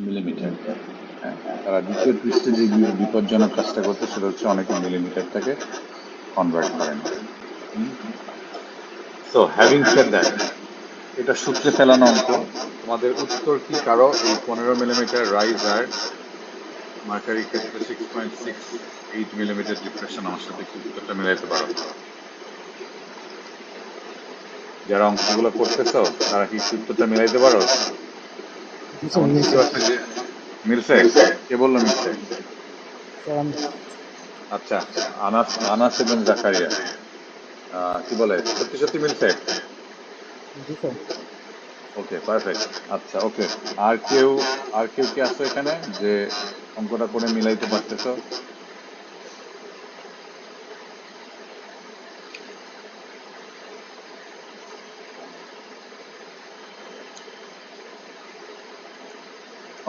Millimetre. হ্যাঁ, তারা দ্বিতীয় পৃষ্ঠে যে বিপজ্জনক কাজটা করতে সেটা হচ্ছে অনেকে মিলিমিটারটাকে কনভার্ট করেন। সো হ্যাভিং সেড দ্যাট, এটা সূত্রে ফেলানো অঙ্ক। তোমাদের উত্তর কি কারো এই 15 মিলিমিটার রাইজ আর মার্কারির ক্ষেত্রে 6.68 মিলিমিটার ডিপ্রেশন আমার সাথে কি উত্তরটা মিলাইতে পারো? যারা অঙ্কগুলো করতেছো তারা কি উত্তরটা মিলাইতে পারো? এমন কি কেউ আছে যে মিলছে? কে বললো মিলছে? আচ্ছা, আনাস আনাস এবং জাকারিয়া কি বলে সত্যি সত্যি মিলছে? ওকে, পারফেক্ট। আচ্ছা, ওকে। আর কেউ কি আছে এখানে যে অঙ্কটা করে মিলাইতে পারতেছো?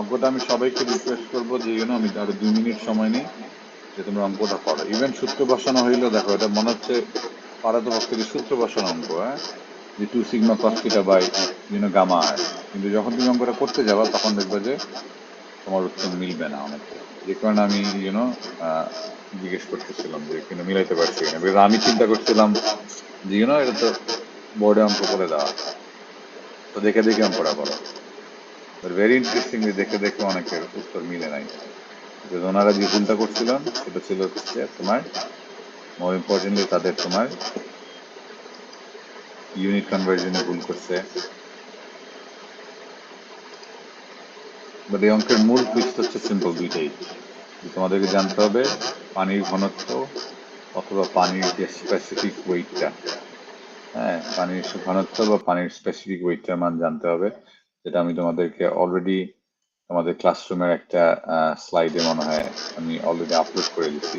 অঙ্কটা আমি সবাইকে রিকোয়েস্ট করবো যে আমি আরো 2 মিনিট সময় নিই যে তোমরা অঙ্কটা করো। ইভেন সূত্র বসানো হইলেও দেখো, এটা মনে হচ্ছে পারতপক্ষে সূত্র বসানো অঙ্ক, হ্যাঁ, যে 2 sigma cos theta by gamma আর। কিন্তু যখন তুমি অঙ্কটা করতে যাবা তখন দেখবে যে তোমার উত্তর মিলবে না অনেকে। যে কারণে আমি জিজ্ঞেস করতেছিলাম যে কিন্তু মিলাইতে পারছি কিনা। বিকজ আমি চিন্তা করছিলাম যে এটা তো বোর্ডে অঙ্ক করে দেওয়া, তো দেখে দেখে অঙ্কটা করো। ভেরি ইন্টারেস্টিংলি দেখে দেখে অনেকের উত্তর মিলে নাই। ওনারা যে ভুলটা করছিলেন সেটা ছিল হচ্ছে তোমার মোর ইম্পর্টেন্টলি তাদের তোমার ইউনিট কনভার্জনে ভুল করছে। বাট এই অঙ্কের মূল টুইস্ট হচ্ছে সিম্পল দুইটাই, যে তোমাদেরকে জানতে হবে পানির ঘনত্ব অথবা পানির যে স্পেসিফিক ওয়েটটা, হ্যাঁ, পানির ঘনত্ব বা পানির স্পেসিফিক ওয়েটটার মান জানতে হবে। যেটা আমি তোমাদেরকে অলরেডি আমাদের ক্লাসরুমের একটা স্লাইডে মনে হয় আমি অলরেডি আপলোড করে দিচ্ছি।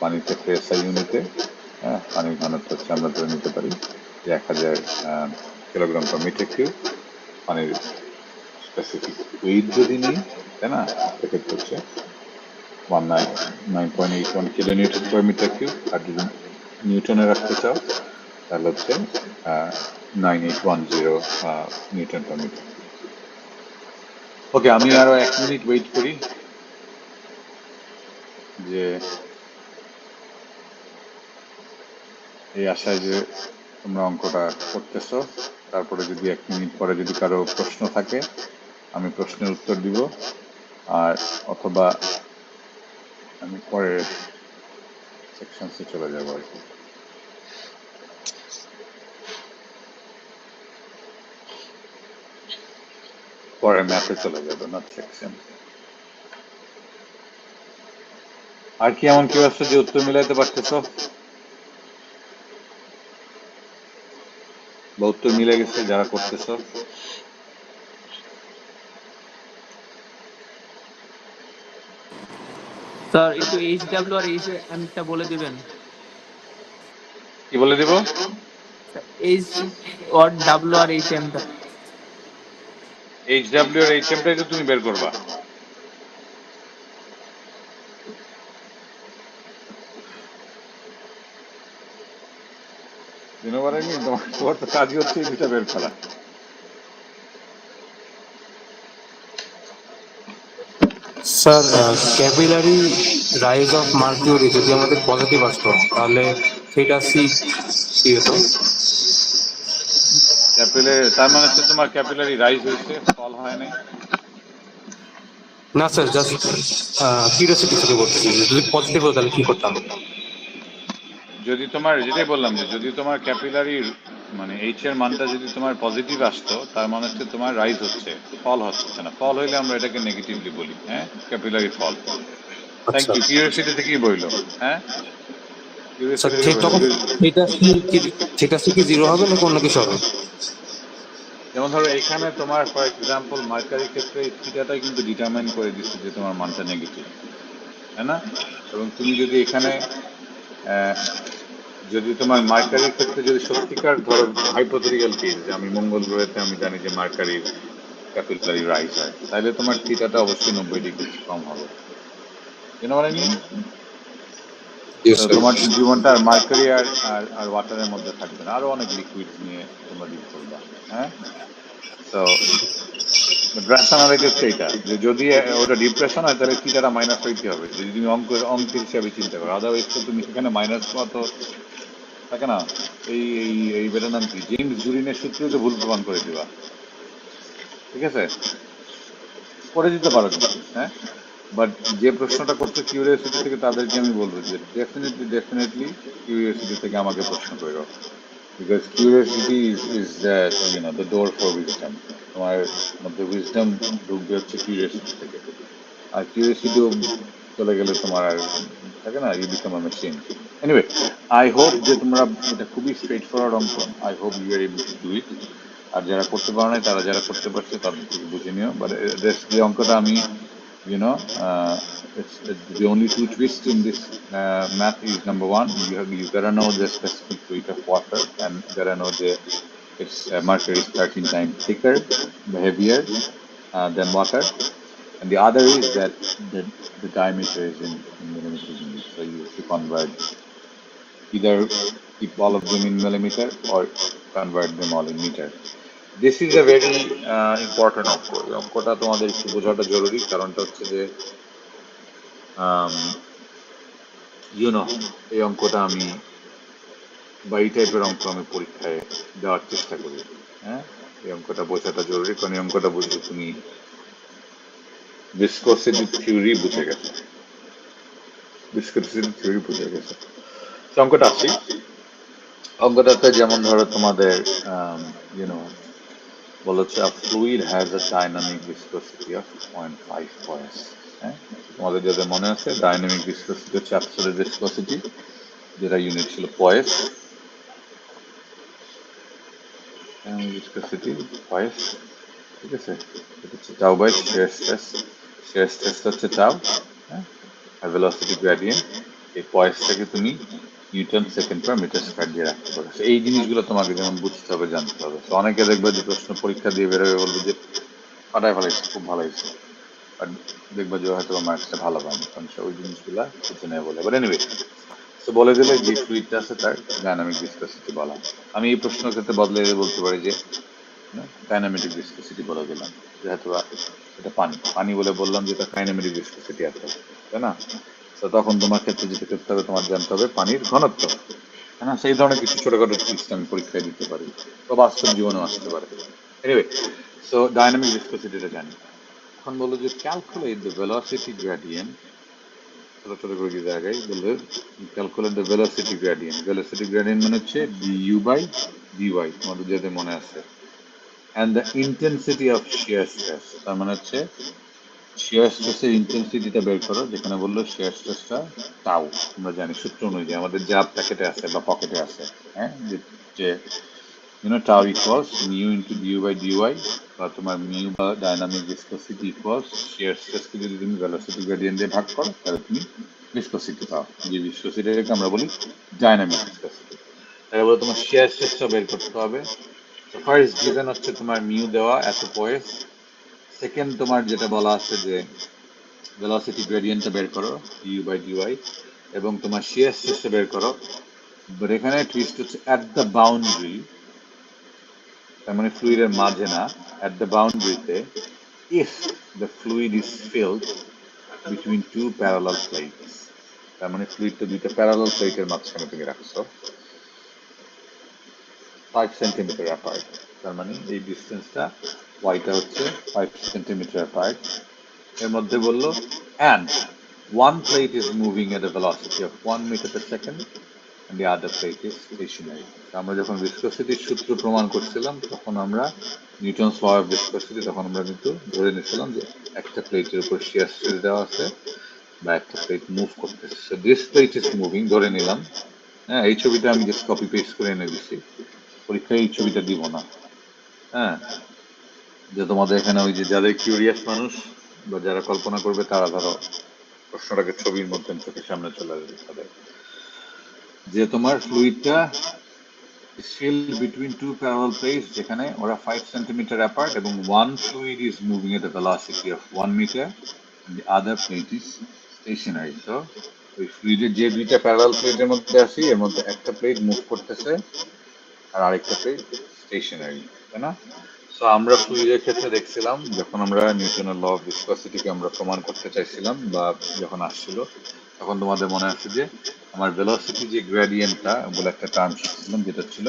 পানির ক্ষেত্রে এসআই ইউনিটে, হ্যাঁ, পানির ঘনত্ব হচ্ছে আমরা ধরে নিতে পারি যে 1000 কিলোগ্রাম পার মিটার কিউব। পানির স্পেসিফিক ওয়েট যদি নিই, তাই না, সেক্ষেত্রে হচ্ছে 9.81 kilo newton per metre cube. আর যদি নিউটনে রাখতে চাও তাহলে হচ্ছে 9810 newton per metre cube. Okay, আমি আরো 1 মিনিট ওয়েট করি যে এই আশায় যে তোমরা অঙ্কটা করতেছো। তারপরে যদি 1 মিনিট পরে যদি কারো প্রশ্ন থাকে আমি প্রশ্নের উত্তর দিব, আর অথবা আমি পরের সেকশনসে চলে যাবো আর কি। পরে ম্যাথে চলে যাবে, নট সেকশন। আর কি এমন কেউ আছে যে উত্তর মিলাইতে পারতেছো বা উত্তর মিলে গেছে যারা করতেছো? স্যার একটু এইচডব্লিউ আর এইচএমটা বলে দিবেন। কি বলে দিব? H R W R এইচএমটা। HW আর এইচএমটাই তো তুমি বের করবা। তোমার তো কাজই হচ্ছে এই দুটা বের করা। Sir, capillary rise of mercury যদি আমাদের পজিটিভ আসতো তাহলে সেটা সি কি হতো? ক্যাপিলারি তার মানে হচ্ছে তোমার ক্যাপিলারি রাইজ হয়েছে, ফল হয় নাই। না স্যার, জাস্ট কিউরিওসিটি থেকে বলতেছি যদি পজিটিভ হতো তাহলে কি করতাম। যদি তোমার যেটাই বললাম যে যদি তোমার ক্যাপিলারির মানে এইচ এর মানটা যদি তোমার পজিটিভ আসতো তার মানে হচ্ছে তোমার রাইজ হচ্ছে, ফল হচ্ছে না। ফল হইলে আমরা এটাকে নেগেটিভলি বলি, হ্যাঁ, ক্যাপিলারি ফল। থ্যাংক আচ্ছা ইউ। কিউরিওসিটি থেকেই বইলো, হ্যাঁ, স্যার, কিউরিওসিটি থেকে বইলো। তখন সেটা কি জিরো হবে নাকি অন্য কিছু হবে? যেমন ধরো এখানে তোমার ফর এক্সাম্পল মার্কারির ক্ষেত্রে এই থিটাটাই কিন্তু ডিটারমাইন করে দিচ্ছে যে তোমার মানটা নেগেটিভ, তাই না? এবং তুমি যদি এখানে যদি তোমার মার্কারির ক্ষেত্রে যদি সত্যিকার ধরো হাইপোথেটিক্যাল কেস যে আমি মঙ্গল গ্রহেতে আমি জানি যে মার্কারির ক্যাপিলারি রাইজ হয়, তাহলে তোমার থিটাটা অবশ্যই 90 ডিগ্রি কম হবে। তোমার জীবনটা আর মার্কারি আর ওয়াটারের মধ্যে থাকবে না, আরো অনেক লিকুইড নিয়ে তোমরা ডিল করবা, হ্যাঁ। সো রাশনালিটি হচ্ছে এইটা, যে যদি ওটা ডিপ্রেশন হয় তাহলে থিটাটা মাইনাস হইতে হবে, যদি তুমি অঙ্কের হিসাবে চিন্তা করো। আদারওয়াইজ তো তুমি সেখানে মাইনাস কত থাকে না, এই বেটার নাম কি, জেমস জুরিনের সূত্রে তো ভুল প্রমাণ করে দিবা। ঠিক আছে, করে দিতে পারো কিন্তু, হ্যাঁ। বাট যে প্রশ্নটা করছো কিউরিয়াসিটি থেকে, তাদেরকে আমি বলবো যে ডেফিনেটলি কিউরিয়াসিটি থেকে আমাকে প্রশ্ন করো, because curiosity is the door for wisdom. তোমার মধ্যে উইজডম ঢুকবে হচ্ছে কিউরিয়াসিটি থেকে, আর কিউরিয়াসিটিও চলে গেলে তোমার আর থাকে না, you become a machine. Anyway, I hope যে তোমরা, এটা খুবই স্ট্রেট ফরওয়ার্ড অঙ্ক, I hope you are able to do it. আর যারা করতে পারো নাই, তারা যারা করতে পারছে তাদের থেকে বুঝে নিও। বাট যে অঙ্কটা আমি the only two twists in this math is, number one, you gotta know the specific weight of water, and you gotta know the its mercury is 13 times thicker, heavier than water. And the other is that the diameter is in millimeters units. So you have to convert, either keep all of them in millimeter or convert them all in meter. This is a very important অঙ্ক। এই অঙ্কটা তোমাদের একটু বোঝাটা জরুরি, কারণটা হচ্ছে যে এই অঙ্কটা আমি, বা এই টাইপের অঙ্ক আমি পরীক্ষায় দেওয়ার চেষ্টা করি। হ্যাঁ, এই অঙ্কটা বোঝাটা জরুরি, কারণ এই অঙ্কটা বুঝলে তুমি ভিসকোসিটি থিওরি বুঝে গেছো। ভিসকোসিটি থিওরি বুঝে গেছো। অঙ্কটা আসি, অঙ্কটাতে যেমন ধরো তোমাদের বলেছে a fluid has a dynamic viscosity of 0.5 poise। হ্যাঁ, তোমাদের যাদের মনে আছে, ডাইনামিক ভিসকোসিটি হচ্ছে অ্যাবসলিউট ভিসকোসিটি, যেটা ইউনিট ছিল পয়েস। ভিসকোসিটি পয়েস, ঠিক আছে, এটা হচ্ছে টাউ বাই শিয়ার স্ট্রেস। শিয়ার স্ট্রেসটা হচ্ছে টাউ, হ্যাঁ, আর ভেলোসিটি গ্রেডিয়েন্ট। এই পয়েসটাকে তুমি newton second per metre square দিয়ে রাখতে পারো। এই জিনিসগুলো তোমাকে যেমন বুঝতে হবে, জানতে হবে। তো অনেকে দেখবে যে প্রশ্ন পরীক্ষা দিয়ে বেরোবে, বলবে যে ফাটায় ফেলাইছে, খুব ভালো হয়েছে, বাট দেখবে যে হয়তো মার্কসটা ভালো পায়নি, কারণ সে ওই জিনিসগুলা বুঝে নেয় বলে। বাট এনিওয়ে, তো বলে দিলে যে ফ্লুইডটা আছে তার ডায়নামিক ভিসকোসিটি বলা। আমি এই প্রশ্নের ক্ষেত্রে বদলে বলতে পারি যে কাইনেমেটিক ভিসকোসিটি বলে দিলাম, যেহেতু এটা পানি বলে বললাম যে এটা কাইনেমেটিক ভিসকোসিটি আছে, তাই না? তো তখন তোমার ক্ষেত্রে যেটা করতে হবে, তোমার জানতে হবে পানির ঘনত্ব, তাই না? সেই ধরনের কিছু ছোটখাটো ট্রিক্স আমি পরীক্ষায় দিতে পারি, বা বাস্তব জীবনেও আসতে পারে। এনিওয়ে, সো ডায়নামিক ভিসকোসিটিটা জানি। এখন বললো যে ক্যালকুলেট দ্য ভেলোসিটি গ্রেডিয়েন্ট, ছোট ছোট করে কি জায়গায় বললো calculate the velocity gradient. Velocity gradient মানে হচ্ছে ডিইউ বাই ডিওয়াই, তোমাদের যাদের মনে আছে। And the intensity of shear stress, তার মানে হচ্ছে শিয়ার স্ট্রেসের ইন্টেন্সিটিটা বের করো, যেখানে বললো শিয়ার স্ট্রেসটা টাউ। আমরা জানি সূত্র অনুযায়ী, আমাদের যা প্যাকেটে আছে বা পকেটে আছে, হ্যাঁ, যে tau equals mu into du by dy, বা তোমার মিউ বা ডাইনামিক ভিসকোসিটি ইকুয়ালস শিয়ার স্ট্রেসকে যদি তুমি ভেলোসিটি গ্রেডিয়েন্ট দিয়ে ভাগ করো, তাহলে তুমি ভিসকোসিটি পাও। যে ভিসকোসিটিকে আমরা বলি ডাইনামিক ভিসকোসিটি। তাহলে বলে তোমার শিয়ার স্ট্রেসটা বের করতে হবে। তো ফার্স্ট গিভেন হচ্ছে তোমার মিউ দেওয়া এত পয়েস। সেকেন্ড তোমার যেটা বলা আছে যে ভেলোসিটি গ্রেডিয়েন্টটা বের করো ডিইউ বাই ডিওয়াই, এবং তোমার শিয়ার স্ট্রেসটা বের করো। বাট এখানে টুইস্ট হচ্ছে অ্যাট দ্য বাউন্ডারি, তার মানে ফ্লুইডের মাঝে না, অ্যাট দ্য বাউন্ডারিতে, if the fluid is filled between two parallel plates. তার মানে ফ্লুইডটা দুইটা প্যারালাল প্লেটের মাঝখানে তুমি রাখছো 5 সেন্টিমিটার অ্যাপার্ট। তার মানে এই ডিস্টেন্সটা ওয়াইটা হচ্ছে 5 সেন্টিমিটার অ্যাপার্ট। এর মধ্যে বললো and one plate is moving at a velocity of 1 meter per second and the other plate is stationary. আমরা যখন ভিসকোসিটির সূত্র প্রমাণ করছিলাম, তখন আমরা নিউটনস ল অফ ভিসকোসিটি, তখন আমরা কিন্তু ধরে নিয়েছিলাম যে একটা প্লেটের উপর শিয়ার স্ট্রেস দেওয়া আছে, বা একটা প্লেট মুভ করতেছে। So this plate is moving ধরে নিলাম। হ্যাঁ, এই ছবিটা আমি জাস্ট কপি পেস্ট করে এনে দিচ্ছি, পরীক্ষায় এই ছবিটা দিব না। হ্যাঁ, যে তোমাদের এখানে ওই যে যাদের কিউরিয়াস মানুষ বা যারা কল্পনা করবে, তারা ধরো প্রশ্নটাকে ছবির মধ্যে চোখের সামনে চলে আসবে তাদের, যে তোমার ফ্লুইডটা is filled between two parallel plates, যেখানে ওরা 5 সেন্টিমিটার অ্যাপার্ট, এবং one fluid is moving at a velocity of 1 meter and the other plate is stationary. So ওই ফ্লুইডের যে দুইটা প্যারালাল প্লেটের মধ্যে আছি, এর মধ্যে একটা প্লেট মুভ করতেছে আর আরেকটা প্লেট স্টেশনারি, তাই না? সো আমরা ফ্লুইডের ক্ষেত্রে দেখছিলাম যখন আমরা নিউটনের ল অফ ভিসকসিটিকে আমরা প্রমাণ করতে চাইছিলাম বা যখন আসছিল তখন তোমাদের মনে আছে যে আমার ভেলোসিটি যে গ্রেডিয়েন্টটা বলে একটা টার্ম শিখছিলাম যেটা ছিল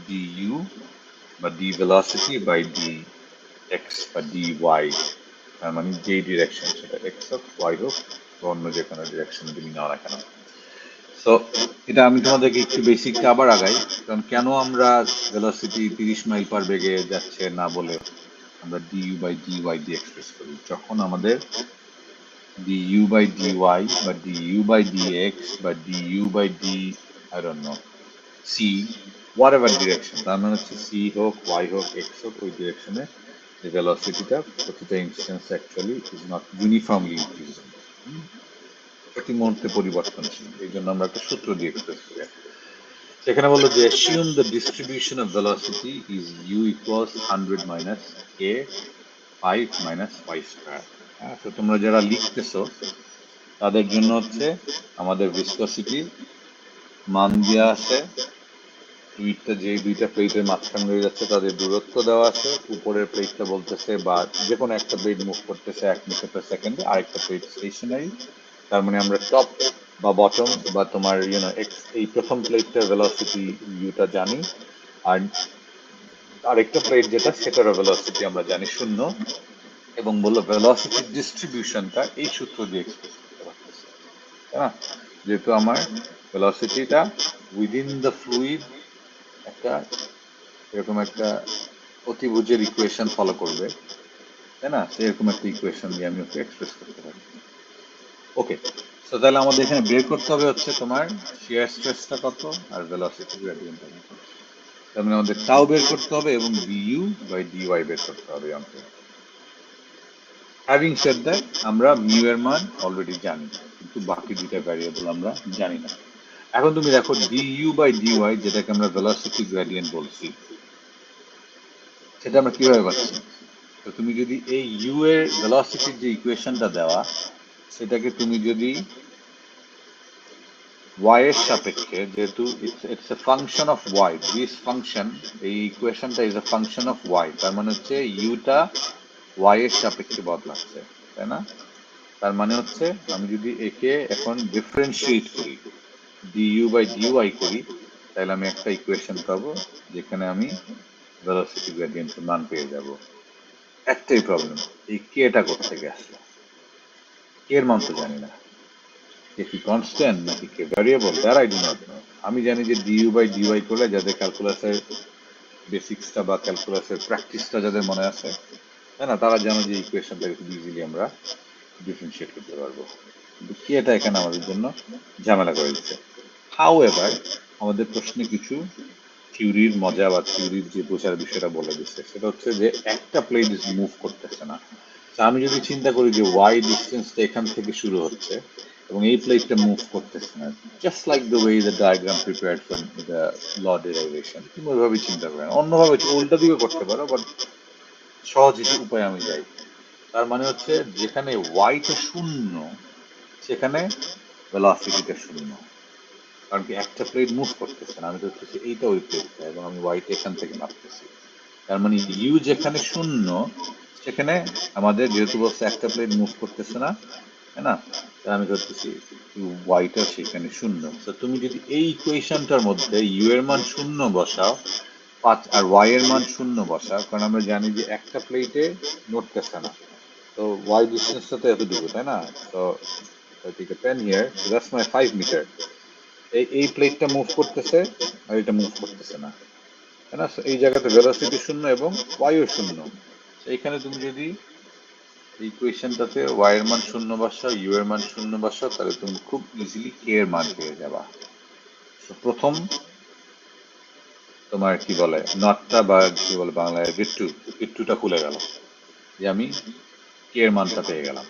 ডি ইউ বা d velocity by d x বা ডি ওয়াই, তার মানে যেই ডিরেকশন সেটা এক্স হোক ওয়াই হোক বা অন্য যে কোনো ডিরেকশন তুমি নাও না কেন। সো এটা আমি তোমাদেরকে একটু বেসিকটা আবার আগাই, কারণ কেন আমরা ভেলোসিটি 30 মাইল পার বেগে যাচ্ছে না বলে আমরা ডিইউ বাই ডিওয়াই দিয়ে এক্সপ্রেস করি, যখন আমাদের ডিইউ বাই ডিওয়াই বা ডিইউ বাই ডিএক্স বা du by d I don't know c whatever direction, তার মানে হচ্ছে সি হোক ওয়াই হোক এক্স হোক ওই ডিরেকশনে যে ভেলোসিটিটা প্রতিটা instance actually is not uniformly increasing, প্রতি মুহূর্তে পরিবর্তনশীল। এই জন্য আমরা একটা সূত্র দিয়ে এক্সপ্রেস করি। সেখানে বললো যে assume the distribution of velocity is u equals 100 minus k 5 minus y square। হ্যাঁ, তো তোমরা যারা লিখতেছো তাদের জন্য হচ্ছে আমাদের ভিসকসিটির মান দেওয়া আছে, ফ্লুইডটা যে দুইটা প্লেটের মাঝখান হয়ে যাচ্ছে তাদের দূরত্ব দেওয়া আছে, উপরের প্লেটটা বলতেছে বা যে কোনো একটা প্লেট মুভ করতেছে 1 মিটার পার সেকেন্ডে, আরেকটা প্লেট স্টেশনারি, তার মানে আমরা টপ বা বটম বা তোমার এই প্রথম প্লেটটার ভেলোসিটি ইউটা জানি, আর আরেকটা প্লেট যেটা সেটার ভেলোসিটি আমরা জানি 0, এবং বললো ভেলোসিটি ডিস্ট্রিবিউশনটা এই সূত্র দিয়ে এক্সপ্রেস করতে পারতেছে, তাই না? যেহেতু আমার ভেলোসিটিটা উইদিন দ্য ফ্লুইড একটা এরকম একটা অতিভুজের ইকুয়েশন ফলো করবে, তাই না? সেরকম একটা ইকুয়েশন দিয়ে আমি ওকে এক্সপ্রেস করতে পারি। ওকে, সো তাহলে আমাদের এখানে বের করতে হবে হচ্ছে তোমার শিয়ার স্ট্রেসটা কত আর ভেলোসিটি গ্রেডিয়েন্টটা কত। তার মানে আমাদের টাও বের করতে হবে এবং ডিইউ বাই ডিওয়াই বের করতে হবে অঙ্কে। হ্যাভিং সেড দ্যাট আমরা মিউ এর মান অলরেডি জানি, কিন্তু বাকি দুইটা ভ্যারিয়েবল আমরা জানি না। এখন তুমি দেখো ডিইউ বাই ডিওয়াই যেটাকে আমরা ভেলোসিটি গ্রেডিয়েন্ট বলছি সেটা আমরা কিভাবে পাচ্ছি? তো তুমি যদি এই ইউ এর ভেলোসিটির যে ইকুয়েশনটা দেওয়া সেটাকে তুমি যদি y এর সাপেক্ষে, যেহেতু it's a function of y, this function এই ইকুয়েশনটা is a function of y, তার মানে হচ্ছে ইউটা y এর সাপেক্ষে বদলাচ্ছে, তাই না? তার মানে হচ্ছে আমি যদি একে এখন ডিফারেন্সিয়েট করি ডিইউ বাই ডিওয়াই করি তাহলে আমি একটা ইকুয়েশন পাবো যেখানে আমি ভেলোসিটি গ্রেডিয়েন্টের মান পেয়ে যাব। একটাই প্রবলেম, এই কেটা কোত্থেকে আসলো? কে এর মান তো জানি না, কে কি কনস্ট্যান্ট নাকি কে variable, that I do not know. আমি জানি যে ডিইউ বাই ডিওয়াই করলে যাদের ক্যালকুলাসের বেসিক্সটা বা ক্যালকুলাসের প্র্যাকটিসটা যাদের মনে আছে, তাই না, তারা জানো যে ইকুয়েশনটাকে খুব ইজিলি আমরা ডিফারেন্সিয়েট করতে পারবো, কিন্তু কি এটা এখানে আমাদের জন্য ঝামেলা করে দিচ্ছে। হাউ এভার আমাদের প্রশ্নে কিছু থিওরির মজা বা থিওরির যে বোঝার বিষয়টা বলে দিচ্ছে, সেটা হচ্ছে যে একটা প্লেট মুভ করতেছে না। আমি যদি চিন্তা করি যে ওয়াই ডিস্টেন্সটা এখান থেকে শুরু হচ্ছে এবং এই প্লেটটা মুভ করতেছে না, just like the way the diagram prepared for the law derivation, তুমি ওইভাবেই চিন্তা করেন, অন্যভাবে উল্টা দিকে করতে পারো, বাট সহজ উপায় আমি যাই। তার মানে হচ্ছে যেখানে ওয়াইটা শূন্য সেখানে ভেলোসিটিটা শূন্য, কারণ কি একটা প্লেট মুভ করতেছে না, আমি ধরতেছি এইটা ওই প্লেটটা এবং আমি ওয়াইটা এখান থেকে মাপতেছি, তার মানে ইউ যেখানে শূন্য সেখানে আমাদের যেহেতু বলছে একটা প্লেট মুভ করতেছে না, তাই না, তাই আমি ধরতেছি ওয়াইটা সেখানে শূন্য। তো তুমি যদি এই ইকুয়েশনটার মধ্যে ইউ এর মান শূন্য বসাও 5 আর ওয়াই এর মান শূন্য বসাও, কারণ আমরা জানি যে একটা প্লেটে নড়তেছে না, তো ওয়াই ডিস্টেন্সটা তো এতটুকু, তাই না? তো take a pen here, so that's my 5 metre. এই প্লেটটা মুভ করতেছে আর এটা মুভ করতেছে না, তাই না? এই জায়গাতে ভেলোসিটি শূন্য এবং ওয়াইও শূন্য। এইখানে তুমি যদি এই ইকুয়েশনটাতে ওয়াই এর মান শূন্য বসাও, ইউ এর মান শূন্য বসাও, তাহলে তুমি খুব ইজিলি কে এর মান পেয়ে যাবা। তো প্রথম তোমার কি বলে নটটা বা কি বলে বাংলায় গিট্টুটা খুলে গেল, যে আমি কে এর মানটা পেয়ে গেলাম।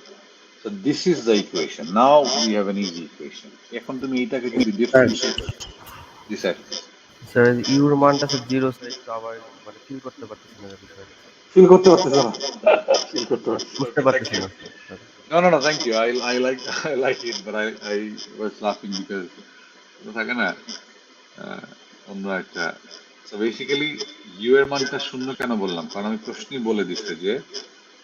So this is the equation. Now we have an easy equation. এখন তুমি এটাকে যদি ডিফারেন্সিয়েট দিস স্যার ইউর মানটা স্যার জিরো, স্যার একটু আবার মানে ফিল করতে পারতেছি না বিষয়টা, ফিল করতে পারতেছো না? ফিল করতে পারতেছো? বুঝতে Okay, thank পারতেছি you. না sir. No, thank you. I like it, but I was laughing because থাকে না অন্য একটা। So basically ইউ এর মানটা শূন্য কেন বললাম? কারণ আমি প্রশ্নই বলে দিচ্ছে যে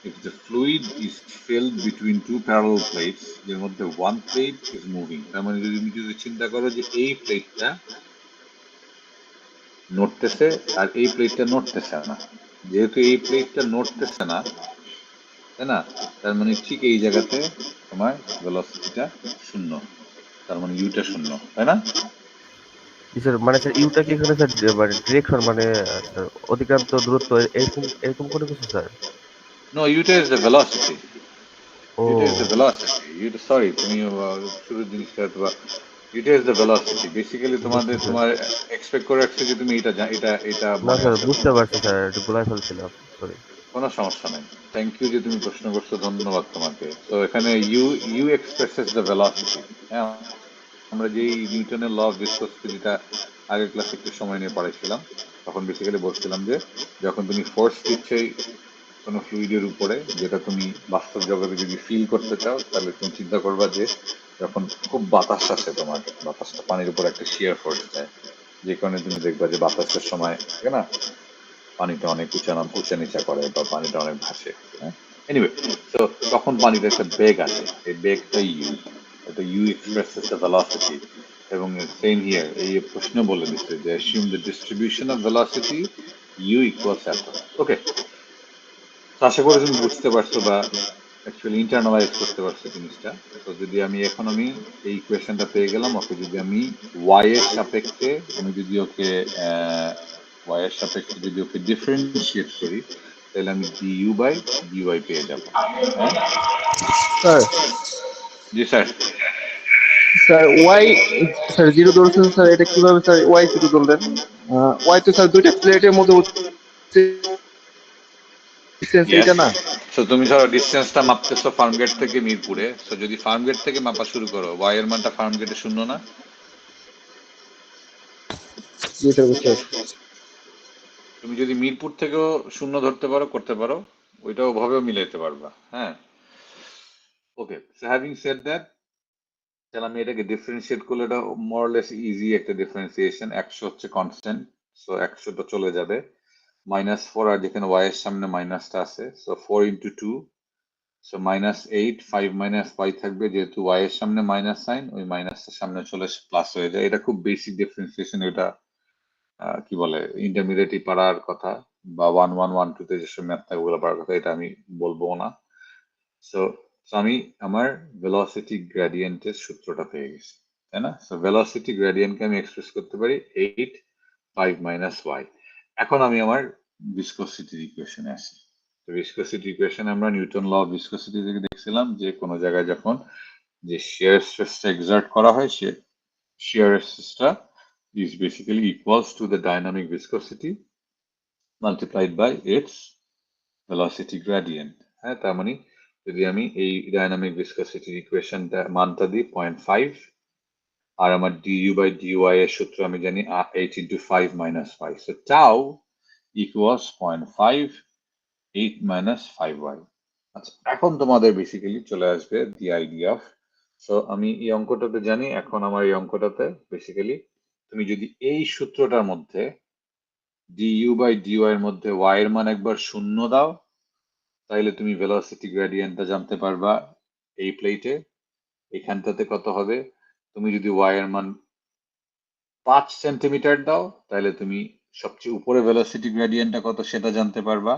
if the fluid is filled between two parallel plates, এর মধ্যে one plate is moving, তার মানে যদি তুমি যদি চিন্তা করো যে এই প্লেটটা নড়তেছে আর এই প্লেটটা নড়তেছে না, যেহেতু এই প্লেটটা নড়তেছে না, তাই না, তার মানে ঠিক এই জায়গাতে তোমার ভেলোসিটিটা শূন্য, তার মানে ইউটা শূন্য, তাই না? জি স্যার, মানে স্যার ইউটা কি এখানে স্যার মানে ডিরেকশন মানে স্যার অতিক্রান্ত দূরত্ব এরকম এরকম কোনো কিছু স্যার? নো, ইউটা ইজ দ্য ভেলোসিটি। ও ইউটা ইজ দ্য ভেলোসিটি। ইউটা, সরি, তুমি শুরুর জিনিসটা হয়তো বা, ইউটা ইজ দ্য ভেলোসিটি। বেসিক্যালি বুঝছি স্যার। তোমার এক্সপেক্ট করে রাখছে যে তুমি এটা না মনে স্যার, আছে বুঝতে তোমার। পারছি স্যার, একটু গোলায় ফেলছিলাম, সরি। কোনো সমস্যা নেই। থ্যাংক ইউ যে তুমি প্রশ্ন করছো, ধন্যবাদ তোমাকে। তো এখানে u u expresses the velocity. হ্যাঁ, আমরা যেই নিউটনের ল অফ ভিসকসিটি, যেটা আগের ক্লাসে একটু সময় নিয়ে পড়াইছিলাম, তখন বেসিক্যালি বলছিলাম যে যখন তুমি ফোর্স দিচ্ছে কোনো ফ্লুইডের উপরে, যেটা তুমি বাস্তব জগতে যদি ফিল করতে চাও, তাহলে তুমি চিন্তা করবা যে যখন খুব বাতাস আসে, তোমার বাতাসটা পানির উপর একটা শিয়ার ফোর্স দেয়, যে কারণে তুমি দেখবা যে বাতাসের সময়, ঠিক না, পানিটা অনেক উঁচা নিচা করে বা পানিটা অনেক ভাসে। হ্যাঁ, এনিওয়ে, তো তখন পানিতে একটা বেগ আসে, এই বেগটা ইউ, এটা ইউ এক্সপ্রেসেস দ্য ভেলোসিটি। এবং সেম হিয়ার, এই প্রশ্ন বলে দিচ্ছে যে assume the distribution of velocity u equals এত। ওকে, তো আশা করি তুমি বুঝতে পারছো বা অ্যাকচুয়ালি ইন্টারনালাইজ করতে পারছো জিনিসটা। তো যদি আমি এই ইকুয়েশনটা পেয়ে গেলাম, ওকে যদি আমি ওয়াই এর সাপেক্ষে, আমি যদি ওকে ওয়াই এর সাপেক্ষে যদি ওকে ডিফারেন্সিয়েট করি, তাহলে আমি ডিইউ বাই ডিওয়াই পেয়ে যাব। হ্যাঁ, স্যার জি sir. Sir y sir zero ধরছেন স্যার, এটা কিভাবে স্যার ওয়াই জিরো ধরলেন? ওয়াই তো স্যার দুইটা প্লেটের মধ্যে ডিস্টেন্স ইয়েস, এইটা না? সো তুমি ধরো ডিস্টেন্সটা মাপতেছো ফার্মগেট থেকে মিরপুরে, সো যদি ফার্মগেট থেকে মাপা শুরু করো, ওয়াই এর মানটা ফার্মগেটে শূন্য না? জি স্যার, বুঝতে পারছি। তুমি যদি মিরপুর থেকেও শূন্য ধরতে পারো, করতে পারো, ওইটাও ভাবেও মিলাইতে পারবা। হ্যাঁ, ওকে, সো হ্যাভিং সেড দ্যাট, তাহলে আমি এটাকে ডিফারেন্সিয়েট করলে এটা মোরলেস ইজি একটা ডিফারেন্সিয়েশন। 100 হচ্ছে কনস্ট্যান্ট, সো 100টা চলে যাবে, -4, আর যেখানে ওয়াই এর সামনে মাইনাসটা আছে, সো 4 × 2, সো -8, 5 - y থাকবে, যেহেতু ওয়াই এর সামনে মাইনাস সাইন, ওই মাইনাসটার সামনে চলে প্লাস হয়ে যায়। এটা খুব বেসিক ডিফারেন্সিয়েশন, এটা কি বলে ইন্টারমিডিয়েটই পারার কথা, বা 1 1 1 2 তে যেসব ম্যাথ থাকে ওগুলো পারার কথা, এটা আমি বলবো না। সো আমি আমার ভেলোসিটি গ্রেডিয়েন্টের সূত্রটা পেয়ে গেছি, তাই না? সো ভেলোসিটি গ্রেডিয়েন্টকে আমি এক্সপ্রেস করতে পারি 8, 5 - y। এখন আমি আমার ভিসকসিটির ইকুয়েশনে আসি। তো ভিসকসিটি ইকুয়েশনে আমরা নিউটন ল অফ ভিসকসিটি থেকে দেখছিলাম যে কোনো জায়গায় যখন যে শিয়ার স্ট্রেসটা এক্সার্ট করা হয়, সে শিয়ার স্ট্রেসটা is basically equals to the dynamic viscosity multiplied by its velocity gradient। হ্যাঁ, তার মানে যদি আমি এই ডাইনামিক ভিসকসিটির ইকুয়েশনটা মানটা দিই 0.5, আর আমার ডিইউ বাই ডিওয়াই এর সূত্র আমি জানি 8 × 5 - 5, সো টাউ ইকুয়ালস 0.5, 8 - 5y। আচ্ছা, এখন তোমাদের বেসিক্যালি চলে আসবে দি আইডিয়া অফ, সো আমি এই অঙ্কটাতে জানি, এখন আমার এই অঙ্কটাতে বেসিক্যালি তুমি যদি এই সূত্রটার মধ্যে ডিইউ বাই ডিওয়াই এর মধ্যে ওয়াই এর মান একবার শূন্য দাও, তাইলে তুমি ভেলোসিটি গ্রেডিয়েন্টটা জানতে পারবা এই প্লেটে এখানটাতে কত হবে। তুমি যদি ওয়াই এর মান 5 সেন্টিমিটার দাও, তাহলে তুমি সবচেয়ে উপরে ভেলোসিটি গ্রেডিয়েন্টটা কত সেটা জানতে পারবা।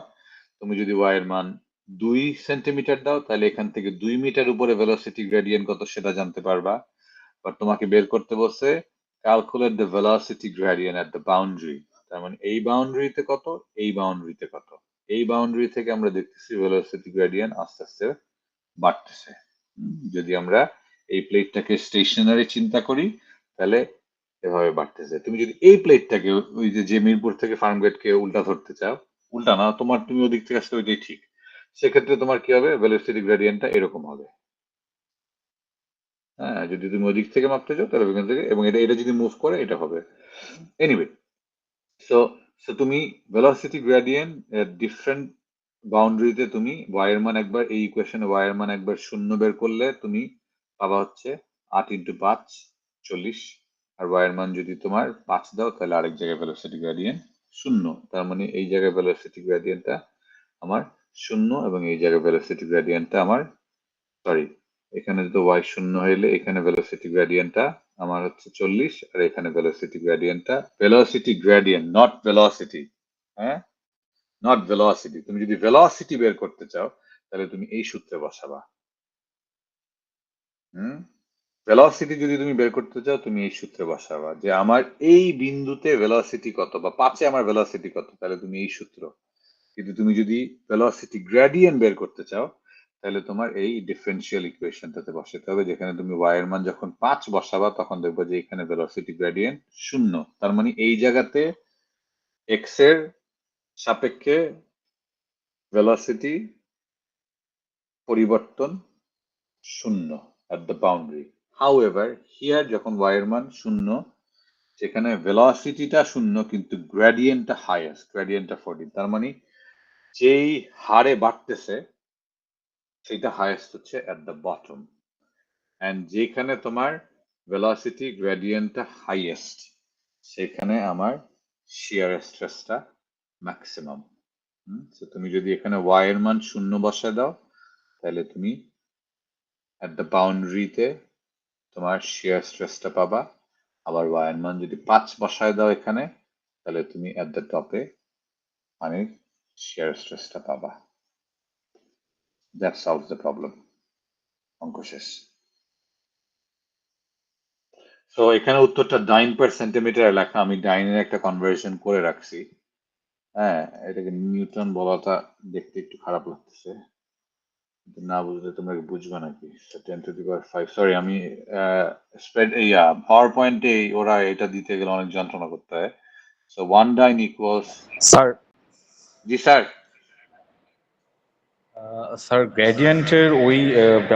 তুমি যদি ওয়াই এর মান 2 সেন্টিমিটার দাও, তাহলে এখান থেকে 2 মিটার উপরে ভেলোসিটি গ্রেডিয়েন্ট কত সেটা জানতে পারবা। বা তোমাকে বের করতে বলছে calculate the velocity gradient at the boundary, তার মানে এই বাউন্ডারিতে কত, এই বাউন্ডারিতে কত। এই বাউন্ডারি থেকে আমরা দেখতেছি ভেলোসিটি গ্রেডিয়েন্ট আস্তে আস্তে বাড়তেছে। যদি আমরা এই প্লেটটাকে স্টেশনারি চিন্তা করি, তাহলে এভাবে বাড়তেছে। তুমি যদি এই প্লেটটাকে ওই যে মিরপুর থেকে ফার্মগেটকে উল্টা ধরতে চাও, উল্টা না, তোমার তুমি ওদিক থেকে আসলে ওইটাই ঠিক, সেক্ষেত্রে তোমার কি হবে, ভেলোসিটি গ্রেডিয়েন্টটা এরকম হবে। হ্যাঁ, যদি তুমি ওদিক থেকে মাপতে চাও তাহলে ওইখান থেকে, এবং এটা এটা যদি মুভ করে এটা হবে। এনিওয়ে, সো সো তুমি ভেলোসিটি গ্রেডিয়েন্ট ডিফারেন্ট বাউন্ডারিতে তুমি ওয়াই এর মান একবার, এই ইকুয়েশনে ওয়াই এর মান একবার শূন্য বের করলে তুমি পাবা হচ্ছে 8 × 5 = 40, আর ওয়াই এর মান যদি তোমার 5 দাও, তাহলে আরেক জায়গায় ভেলোসিটি গ্রেডিয়েন্ট শূন্য, তার মানে এই জায়গায় ভেলোসিটি গ্রেডিয়েন্টটা আমার শূন্য এবং এই জায়গায় ভেলোসিটি গ্রেডিয়েন্টটা আমার, সরি, এখানে তো ওয়াই শূন্য হইলে এখানে ভেলোসিটি গ্রেডিয়েন্টটা আমার হচ্ছে 40, আর এখানে ভেলোসিটি গ্রেডিয়েন্টটা, ভেলোসিটি গ্রেডিয়েন্ট নট ভেলোসিটি, হ্যাঁ, নট ভেলোসিটি। তুমি যদি ভেলোসিটি বের করতে চাও তাহলে তুমি এই সূত্রে বসাবা। ভেলোসিটি যদি তুমি বের করতে চাও তুমি এই সূত্রে বসাবা যে আমার এই বিন্দুতে ভেলোসিটি কত বা 5-এ আমার ভেলোসিটি কত, তাহলে তুমি এই সূত্র। কিন্তু তুমি যদি ভেলোসিটি গ্রেডিয়েন্ট বের করতে চাও তাহলে তোমার এই ডিফারেন্সিয়াল ইকুয়েশনটাতে বসাতে হবে, যেখানে তুমি y এর মান যখন 5 বসাবা তখন দেখবে যে এখানে ভেলোসিটি গ্রেডিয়েন্ট শূন্য, তার মানে এই জায়গাতে x এর সাপেক্ষে ভেলোসিটি পরিবর্তন শূন্য at the boundary. However, here যখন y এর মান শূন্য, সেখানে ভেলোসিটিটা শূন্য কিন্তু গ্রেডিয়েন্টটা হাইয়েস্ট, গ্রেডিয়েন্টটা 14, তার মানে যেই হারে বাড়তেছে সেটা হাইয়েস্ট হচ্ছে at the bottom, and যেখানে তোমার ভেলোসিটি গ্রেডিয়েন্টটা হাইয়েস্ট সেখানে আমার শিয়ার স্ট্রেসটা ম্যাক্সিমাম। তো তুমি যদি এখানে y এর মান শূন্য বসায় দাও তাহলে তুমি at the boundary-তে তোমার শিয়ার স্ট্রেসটা পাবা, আবার y এর মান যদি 5 বসায় দাও এখানে তাহলে তুমি at the top-এ মানে শিয়ার স্ট্রেসটা পাবা। That solves the problem. অঙ্ক শেষ। সো এখানে উত্তরটা ডাইন পার সেন্টিমিটার লেখা, আমি ডাইনের একটা কনভার্সন করে রাখছি। হ্যাঁ, এটাকে নিউটন বলাটা দেখতে একটু খারাপ লাগতেছে, কিন্তু না বুঝলে তোমরা বুঝবে নাকি? 10⁵, সরি, আমি স্প্রেড পাওয়ার পয়েন্টে ওরা এটা দিতে গেলে অনেক যন্ত্রণা করতে হয়। সো 1 ডাইন ইকুয়ালস, স্যার জি স্যার, স্যার গ্রেডিয়েন্টের ওই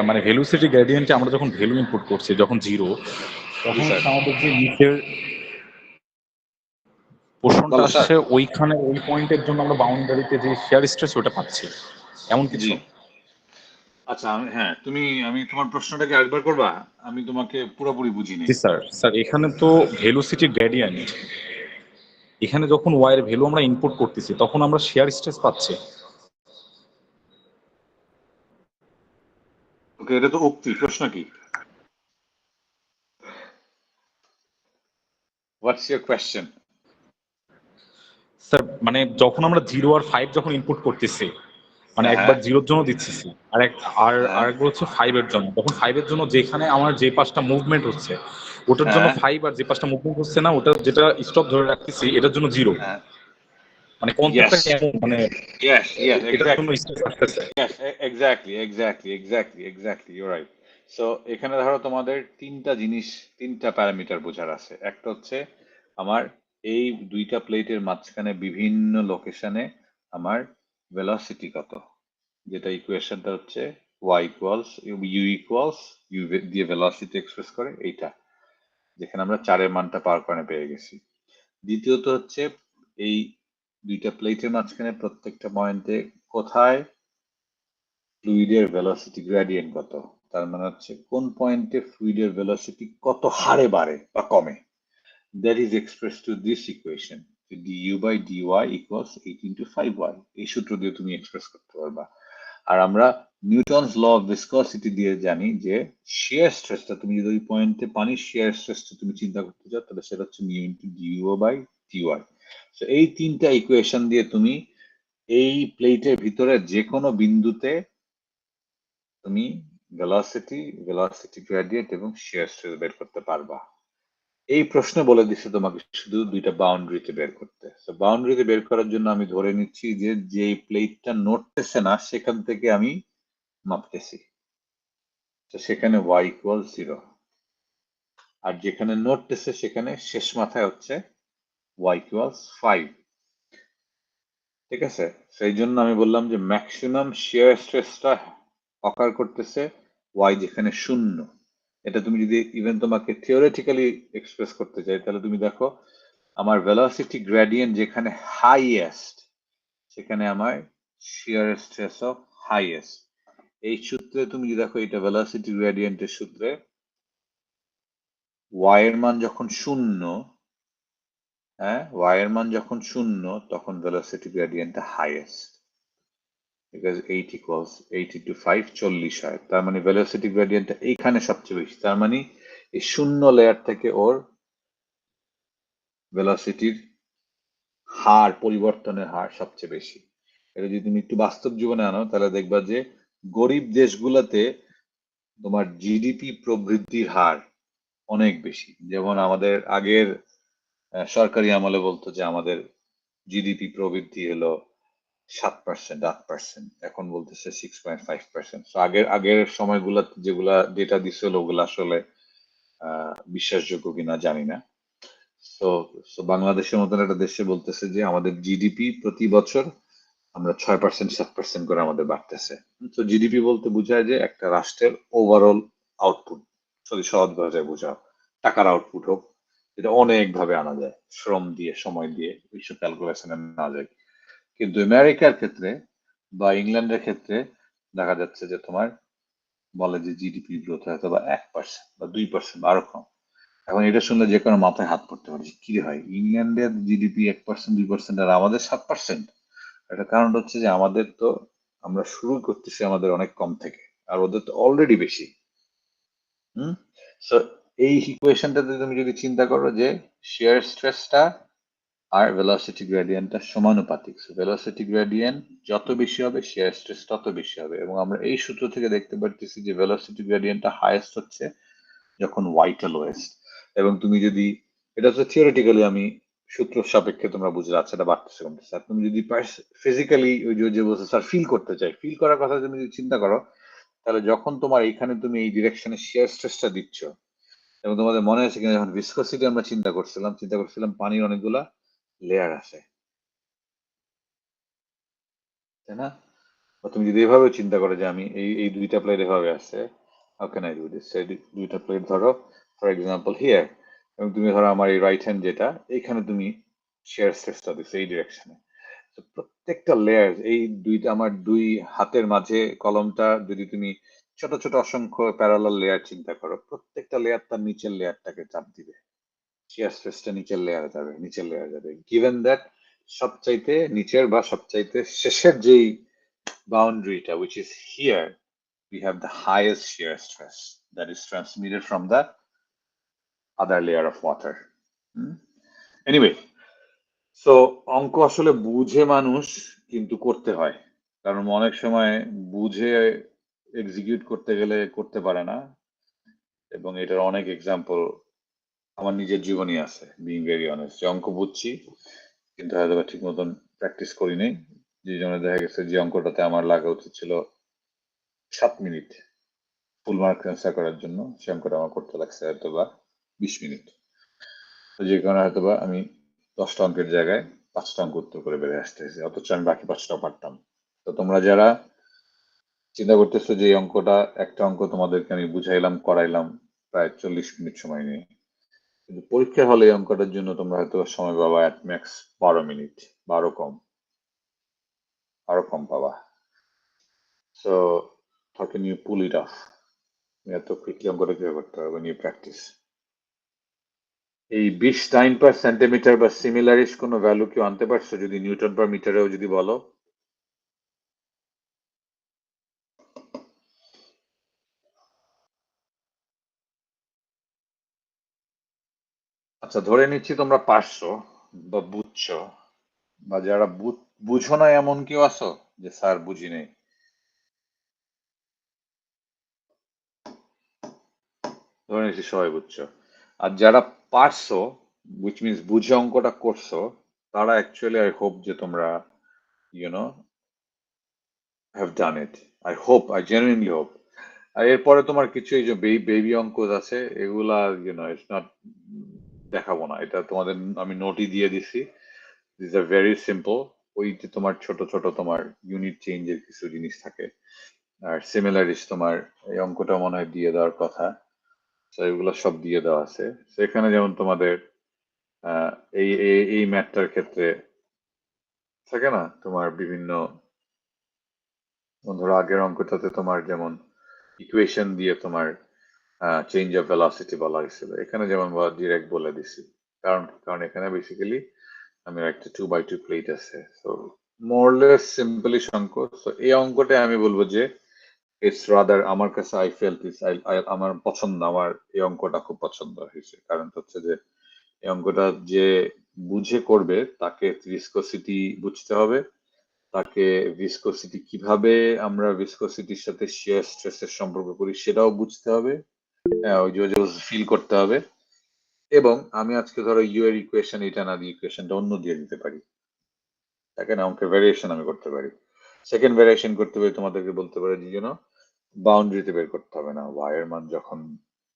মানে ভেলোসিটি গ্রেডিয়েন্টে আমরা যখন ভ্যালু ইনপুট করছি যখন 0, তখন স্যার। হচ্ছে আমাদের যে নিচের পোর্শনটা বলো স্যার। আসছে ওইখানে ওই পয়েন্টের জন্য আমরা বাউন্ডারিতে যে শেয়ার স্ট্রেস ওটা পাচ্ছি এমন কিছু। জি, আচ্ছা, আমি তোমার প্রশ্নটাকে আরেকবার করবা, আমি তোমাকে পুরোপুরি বুঝিনি। জি স্যার, স্যার এখানে তো ভেলোসিটি গ্রেডিয়েন্ট, এখানে যখন ওয়াই এর ভ্যালু আমরা ইনপুট করতেছি তখন আমরা শেয়ার স্ট্রেস পাচ্ছি। ওকে, এটা তো উক্তি, প্রশ্ন কি? What's your question? স্যার মানে যখন আমরা 0 আর 5 যখন ইনপুট করতেছি, মানে হ্যাঁ, একবার 0-র জন্য দিচ্ছি আর হ্যাঁ, আরেকবার হচ্ছে 5-এর জন্য, তখন 5-এর জন্য যেখানে আমার যে পাঁচটা মুভমেন্ট হচ্ছে ওটার জন্য হ্যাঁ, 5, আর যে পাঁচটা মুভমেন্ট হচ্ছে না ওটা যেটা স্টপ ধরে রাখতেছি এটার জন্য 0। হ্যাঁ, মানে ইয়েস, কনসেপ্টটা কেমন, মানে ইয়েস, ইয়েস, এটার জন্য স্ট্রেস আসতেছে। yes, exactly, you're right. So এখানে ধরো তোমাদের তিনটা প্যারামিটার বোঝার আছে। একটা হচ্ছে আমার এই দুইটা প্লেটের মাঝখানে বিভিন্ন লোকেশনে আমার ভেলোসিটি কত, যেটা ইকুয়েশনটা হচ্ছে y equals u equals u দিয়ে ভেলোসিটি এক্সপ্রেস করে, এইটা যেখানে আমরা 4-এর মানটা পাওয়ার কারণে পেয়ে গেছি। দ্বিতীয়ত হচ্ছে এই দুইটা প্লেটের মাঝখানে প্রত্যেকটা পয়েন্টে কোথায় ফ্লুইডের ভেলোসিটি গ্রেডিয়েন্ট কত, তার মানে হচ্ছে কোন পয়েন্টে ফ্লুইডের ভেলোসিটি কত হারে বাড়ে বা কমে, that is express to this equation, du by dy equals 8 into 5y। এই সূত্র দিয়ে তুমি এক্সপ্রেস করতে পারবা। আর আমরা নিউটনস ল অফ ভিসকসিটি দিয়ে জানি যে শিয়ার স্ট্রেসটা, তুমি যদি ওই পয়েন্টে পানির শিয়ার স্ট্রেসটা তুমি চিন্তা করতে চাও তাহলে সেটা হচ্ছে mu into du by dy। So এই তিনটা ইকুয়েশন দিয়ে তুমি এই প্লেটের ভিতরে যে কোনো বিন্দুতে তুমি ভেলোসিটি গ্রেডিয়েন্ট এবং শিয়ার স্ট্রেস বের করতে পারবা। এই প্রশ্ন বলে দিচ্ছে তোমাকে শুধু দুইটা বাউন্ডারিতে বের করতে। সো বাউন্ডারিতে বের করার জন্য আমি ধরে নিচ্ছি যে যেই প্লেটটা নড়তেছে না সেখান থেকে আমি মাপতেছি, তো সেখানে y ইকুয়াল 0, আর যেখানে নড়তেছে সেখানে শেষ মাথায় হচ্ছে y ইকুয়ালস 5। ঠিক আছে, সেই জন্য আমি বললাম যে ম্যাক্সিমাম শিয়ার স্ট্রেসটা অকার করতেছে y যেখানে 0। এটা তুমি যদি ইভেন তোমাকে থিওরিটিক্যালি এক্সপ্রেস করতে চাই তাহলে তুমি দেখো আমার ভেলোসিটি গ্রেডিয়েন্ট যেখানে হাইয়েস্ট সেখানে আমার শিয়ার স্ট্রেস অফ হাইয়েস্ট। এই সূত্রে তুমি যদি দেখো এটা ভেলোসিটি গ্রেডিয়েন্টের সূত্রে y এর মান যখন 0 হ্যাঁ, ওয়াই এর মান যখন শূন্য তখন ভেলোসিটি গ্রেডিয়েন্টটা হাইয়েস্ট, বিকজ 8 ইকুয়ালস 8 ইন্টু 5 40 হয়। তার মানে ভেলোসিটি গ্রেডিয়েন্টটা এইখানে সবচেয়ে বেশি। তার মানে এই শূন্য লেয়ার থেকে ওর ভেলোসিটির হার, পরিবর্তনের হার সবচেয়ে বেশি। এটা যদি তুমি একটু বাস্তব জীবনে আনো তাহলে দেখবা যে গরিব দেশগুলোতে তোমার জিডিপি প্রবৃদ্ধির হার অনেক বেশি। যেমন আমাদের আগের সরকারি আমলে বলতো যে আমাদের জিডিপি প্রবৃদ্ধি হলো 7%, 8%, এখন বলতেছে 6.5%। আগের আগের সময়গুলোতে যেগুলা ডেটা দিছিল ওগুলো আসলে বিশ্বাসযোগ্য কিনা জানি না। তো বাংলাদেশের মতন একটা দেশে বলতেছে যে আমাদের জিডিপি প্রতি বছর আমরা 6%, 7% করে আমাদের বাড়তেছে। তো জিডিপি বলতে বোঝায় যে একটা রাষ্ট্রের ওভারঅল আউটপুট, যদি সহজ ভাষায় বোঝাও টাকার আউটপুট হোক, এটা অনেক ভাবে আনা যায়, শ্রম দিয়ে, সময় দিয়ে, এইসব ক্যালকুলেশনে আনা যায়। কিন্তু আমেরিকার ক্ষেত্রে বা ইংল্যান্ডের ক্ষেত্রে দেখা যাচ্ছে যে তোমার বলে যে জিডিপি গ্রোথ হয়তো বা 1% বা 2% বা আরো কম। এখন এটা শুনলে যে কোনো মাথায় হাত পড়তে পারে, কি হয় ইংল্যান্ডের জিডিপি 1%, 2% আর আমাদের 7%। এটা কারণ হচ্ছে যে আমাদের তো আমরা শুরু করতেছি আমাদের অনেক কম থেকে, আর ওদের তো অলরেডি বেশি। হুম। সো এই ইকুয়েশনটাতে তুমি যদি চিন্তা করো যে শিয়ার স্ট্রেসটা আর ভেলোসিটি গ্রেডিয়েন্টটা সমানুপাতিক, ভেলোসিটি গ্রেডিয়েন্ট যত বেশি হবে শিয়ার স্ট্রেস তত বেশি হবে। এবং আমরা এই সূত্র থেকে দেখতে পারতেছি যে ভেলোসিটি গ্রেডিয়েন্টটা হাইয়েস্ট হচ্ছে যখন ওয়াইটা লোয়েস্ট। এবং তুমি যদি, এটা তো থিওরিটিক্যালি আমি সূত্র সাপেক্ষে তোমরা বুঝে যাচ্ছে এটা বাড়তেছে কমতেছে। আর তুমি যদি ফিজিক্যালি ওই যে বলছে স্যার ফিল করতে চাই, ফিল করার কথা তুমি যদি চিন্তা করো, তাহলে যখন তোমার এইখানে তুমি এই ডিরেকশনে শিয়ার স্ট্রেসটা দিচ্ছ, এবং তোমাদের মনে আছে কিনা যখন ভিসকসিটি আমরা চিন্তা করছিলাম পানির অনেকগুলা লেয়ার আছে, তাই না? বা তুমি যদি এভাবে চিন্তা করো যে আমি এই এই দুইটা প্লেট এভাবে আছে, how can I do this, দুইটা প্লেট ধরো ফর এক্সাম্পল হিয়ার, এবং তুমি ধরো আমার এই রাইট হ্যান্ড যেটা, এইখানে তুমি শেয়ার স্ট্রেসটা দিচ্ছ এই ডিরেকশনে। তো প্রত্যেকটা লেয়ার, এই দুইটা আমার দুই হাতের মাঝে কলমটা যদি তুমি ছোট ছোট অসংখ্য প্যারালাল লেয়ার চিন্তা করো, প্রত্যেকটা লেয়ার তার নিচের লেয়ারটাকে চাপ দিবে, শিয়ার স্ট্রেসটা নিচের লেয়ারে যাবে, নিচের লেয়ারে যাবে, গিভেন দ্যাট সবচাইতে নিচের বা সবচাইতে শেষের যেই boundaryটা, which is here, we have the highest shear stress that is transmitted from the other layer of water. Anyway, so অঙ্ক আসলে বুঝে মানুষ কিন্তু করতে হয়, কারণ অনেক সময় বুঝে এক্সিকিউট করতে গেলে করতে পারে না। এবং এটার অনেক এক্সাম্পল আমার নিজের জীবনই আছে, বিং ভেরি অনেস্ট, যে অঙ্ক বুঝছি কিন্তু হয়তো ঠিক মতন প্র্যাকটিস করিনি, যে জন্য দেখা গেছে যে অঙ্কটাতে আমার লাগা উচিত ছিল 7 মিনিট ফুল মার্ক অ্যান্সার করার জন্য, সে অঙ্কটা আমার করতে লাগছে হয়তো বা 20 মিনিট। তো যে কারণে হয়তো বা আমি 10টা অঙ্কের জায়গায় 5টা অঙ্ক উত্তর করে বেড়ে আসতেছি, অথচ আমি বাকি 5টাও পারতাম। তো তোমরা যারা চিন্তা করতেছো যে এই অঙ্কটা, একটা অঙ্ক তোমাদেরকে আমি বুঝাইলাম, করাইলাম প্রায় 40 মিনিট সময় নিয়ে, কিন্তু পরীক্ষা হলে এই অঙ্কটার জন্য তোমরা হয়তো সময় পাবা অ্যাট ম্যাক্স 12 মিনিট, বা আরো কম পাবা। So how can you pull it off? এত কুইকলি অঙ্কটা কিভাবে করতে হবে when you practice? এই 20 টাইম পার সেন্টিমিটার বা সিমিলারিস কোনো ভ্যালু কেউ আনতে পারছো? যদি নিউটন পার মিটারেও যদি বলো। আচ্ছা, ধরে নিচ্ছি তোমরা পারছো বা বুঝছো, বা যারা বুঝো না এমন কেউ আছো যে স্যার বুঝি নেই? ধরে নিচ্ছি সবাই বুঝছো। আর যারা পারছো, উইচ মিনস বুঝে অঙ্কটা করছো, তারা অ্যাকচুয়ালি আই হোপ যে তোমরা you know have done it. I hope, I genuinely hope. আর এরপরে তোমার কিছু এই যে বেবি অঙ্ক আছে, এগুলা ইটস নট, দেখাবো না, এটা তোমাদের আমি নোটই দিয়ে দিছি। This are very simple. ওই যে তোমার ছোট ছোট তোমার ইউনিট চেঞ্জের কিছু জিনিস থাকে, আর সিমিলারিস তোমার এই অঙ্কটা মনে হয় দিয়ে দেওয়ার কথা। তো এগুলো সব দিয়ে দেওয়া আছে সেখানে। যেমন তোমাদের এই এই ম্যাথটার ক্ষেত্রে থাকে না তোমার বিভিন্ন, ধরো আগের অঙ্কটাতে তোমার যেমন ইকুয়েশন দিয়ে তোমার চেঞ্জ অফ ভেলোসিটি বলা হয়েছিল, এখানে যেমন ডিরেক্ট বলে দিছি কারণ কারণ এখানে বেসিক্যালি আমি একটা 2x2 প্লেট আছে, সো মোরলেস সিম্পলি অঙ্ক। সো এই অঙ্কটা আমি বলবো যে ইটস রাদার, আমার কাছে আই ফেল্ট ইস আমার পছন্দ, আমার এই অঙ্কটা খুব পছন্দ হয়েছে। কারণ হচ্ছে যে এই অঙ্কটা যে বুঝে করবে তাকে ভিসকোসিটি বুঝতে হবে, তাকে ভিসকোসিটি কিভাবে আমরা ভিসকোসিটির সাথে শিয়ার স্ট্রেসের সম্পর্ক করি সেটাও বুঝতে হবে, হ্যাঁ ওই যে ফিল করতে হবে। এবং আমি আজকে ধরো ইউ এর ইকুয়েশন এটা না দিয়ে ইকুয়েশনটা অন্য দিয়ে দিতে পারি, তাকে না অঙ্কের ভ্যারিয়েশন আমি করতে পারি। সেকেন্ড ভ্যারিয়েশন করতে পারি, তোমাদেরকে বলতে পারি যে বাউন্ডারিতে বের করতে হবে না, ওয়াই এর মান যখন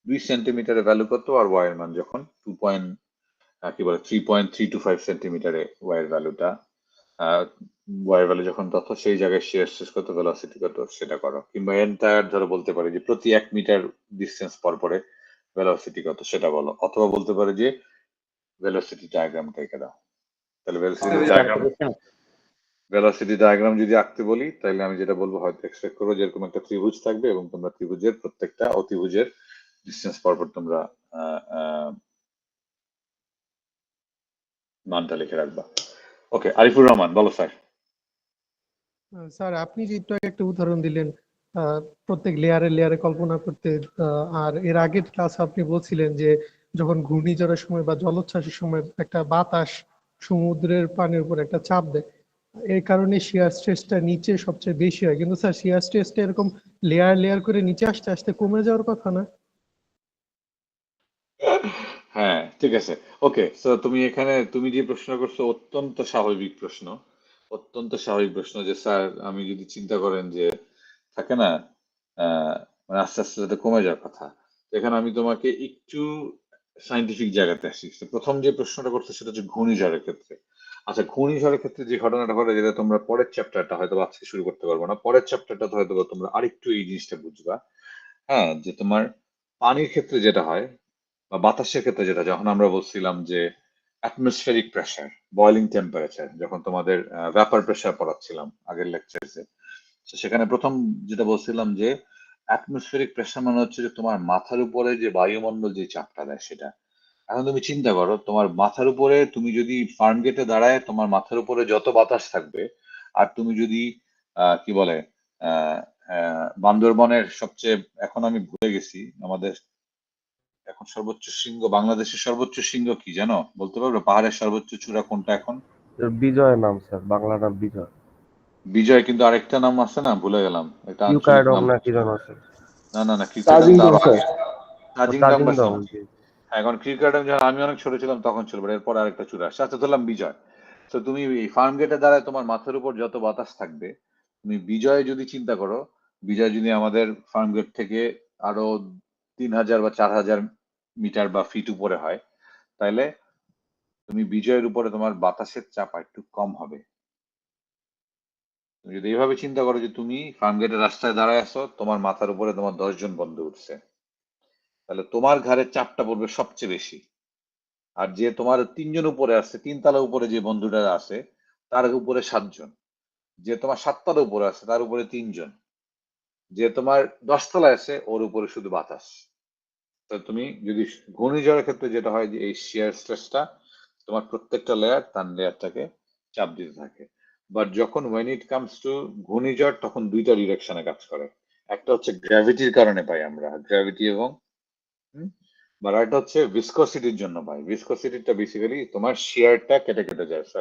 2 সেন্টিমিটারের ভ্যালু কত আর ওয়াই এর মান যখন 3.325 সেন্টিমিটারে ওয়াই এর ভ্যালুটা, ওয়াই এর ভ্যালু যখন তত সেই জায়গায় শিয়ার স্ট্রেস কত, ভেলোসিটি কত সেটা করো। কিংবা এন্টায়ার ধরো বলতে পারি যে প্রতি 1 মিটার ডিস্টেন্স পর পরে ভেলোসিটি কত সেটা বলো, অথবা বলতে পারি যে ভেলোসিটি ডায়াগ্রামটা এঁকে দাও। তাহলে ভেলোসিটি ডায়াগ্রাম যদি আঁকতে বলি তাহলে আমি যেটা বলবো, হয়তো এক্সপেক্ট করবো যেরকম একটা ত্রিভুজ থাকবে এবং তোমরা ত্রিভুজের প্রত্যেকটা অতিভুজের ডিস্টেন্স পরপর তোমরা মানটা লিখে রাখবা। ওকে, আরিফুর রহমান বলো স্যার। স্যার আপনি যে একটু আগে একটা উদাহরণ দিলেন প্রত্যেক লেয়ারে লেয়ারে কল্পনা করতে, আর এর আগের ক্লাস আপনি বলছিলেন যে যখন ঘূর্ণিঝড়ের সময় বা জলোচ্ছ্বাসের সময় একটা বাতাস সমুদ্রের পানির উপর একটা চাপ দেয়, এর কারণে শিয়ার স্ট্রেসটা নিচে সবচেয়ে বেশি হয়। কিন্তু স্যার শিয়ার স্ট্রেসটা এরকম লেয়ার লেয়ার করে নিচে আস্তে আস্তে কমে যাওয়ার কথা না? হ্যাঁ ঠিক আছে, ওকে। সো তুমি এখানে তুমি যে প্রশ্ন করছো অত্যন্ত স্বাভাবিক প্রশ্ন, অত্যন্ত স্বাভাবিক প্রশ্ন যে স্যার আমি যদি চিন্তা করেন যে থাকে না মানে আস্তে আস্তে যাতে কমে যাওয়ার কথা, তো এখানে আমি তোমাকে একটু সাইন্টিফিক জায়গাতে আসি। তো প্রথম যে প্রশ্নটা করছো সেটা হচ্ছে ঘূর্ণিঝড়ের ক্ষেত্রে। আচ্ছা, ঘূর্ণিঝড়ের ক্ষেত্রে যে ঘটনাটা ঘটে, যেটা তোমরা পরের চ্যাপ্টারটা হয়তো আজকে শুরু করতে পারবো না, পরের চ্যাপ্টারটা হয়তো তোমরা আরেকটু এই জিনিসটা বুঝবা। হ্যাঁ, যে তোমার পানির ক্ষেত্রে যেটা হয় বা বাতাসের ক্ষেত্রে যেটা, যখন আমরা বলছিলাম যে অ্যাটমসফেরিক প্রেসার, বয়লিং টেম্পারেচার, যখন তোমাদের ভ্যাপার প্রেসার পড়াচ্ছিলাম আগের লেকচারে, সেখানে প্রথম যেটা বলছিলাম যে অ্যাটমসফেরিক প্রেসার মানে হচ্ছে যে তোমার মাথার উপরে যে বায়ুমণ্ডল যে চাপটা দেয় সেটা। এখন তুমি চিন্তা করো, তোমার মাথার উপরে তুমি যদি ফার্ম গেটে দাঁড়ায় তোমার মাথার উপরে যত বাতাস থাকবে, আর তুমি যদি কি বলে বান্দরবনের সবচেয়ে, এখন আমি ভুলে গেছি আমাদের এখন সর্বোচ্চ শৃঙ্গ, বাংলাদেশের সর্বোচ্চ শৃঙ্গ কি জানো, বলতে পারবে পাহাড়ের সর্বোচ্চ চূড়া কোনটা এখন? বিজয় নাম স্যার, বাংলা নাম বিজয়। বিজয়, কিন্তু আরেকটা নাম আছে না, ভুলে গেলাম, একটা আঞ্চলিক ইউকারডং নাম। না কি যেন আছে। না না না, ক্রিকেটাং তো তাজিংডং আরো স্যার। আগে। তাজিংডং বা তাজিংডং জি। এখন ক্রিকেটাং যখন আমি অনেক ছোট ছিলাম তখন ছিল, এরপর আরেকটা চূড়া আসছে। আচ্ছা ধরলাম বিজয়। তো তুমি এই ফার্ম গেটে দাঁড়ায় তোমার মাথার উপর যত বাতাস থাকবে, তুমি বিজয় যদি চিন্তা করো, বিজয় যদি আমাদের ফার্ম গেট থেকে আরো 3,000 বা 4,000 মিটার বা ফিট উপরে হয়, তাহলে তুমি বিজয়ের উপরে তোমার বাতাসের চাপ একটু কম হবে। তুমি যদি এইভাবে চিন্তা করো যে তুমি ফার্ম গেটের রাস্তায় দাঁড়ায় আছো, তোমার মাথার উপরে তোমার 10 জন বন্ধু উঠছে, তাহলে তোমার ঘাড়ের চাপটা পড়বে সবচেয়ে বেশি। আর যে তোমার 3 জন উপরে আছে, 3 তলা উপরে যে বন্ধুটা আছে তার উপরে 7 জন, যে তোমার 7 তলা উপরে আছে তার উপরে 3 জন, যে তোমার 10 তলায় আছে ওর উপরে শুধু বাতাস। তো তুমি যদি ঘূর্ণিঝড়ের ক্ষেত্রে যেটা হয় যে এই শিয়ার স্ট্রেসটা তোমার প্রত্যেকটা লেয়ার তার লেয়ারটাকে চাপ দিতে থাকে। বাট যখন ওয়েন ইট কামস টু ঘূর্ণিঝড়, তখন দুইটা ডিরেকশনে কাজ করে। একটা হচ্ছে গ্র্যাভিটির কারণে পাই আমরা, গ্র্যাভিটি, এবং বা একটা হচ্ছে ভিসকোসিটির জন্য পাই। ভিসকোসিটিটা বেসিক্যালি তোমার শিয়ারটা কেটে কেটে যায়, So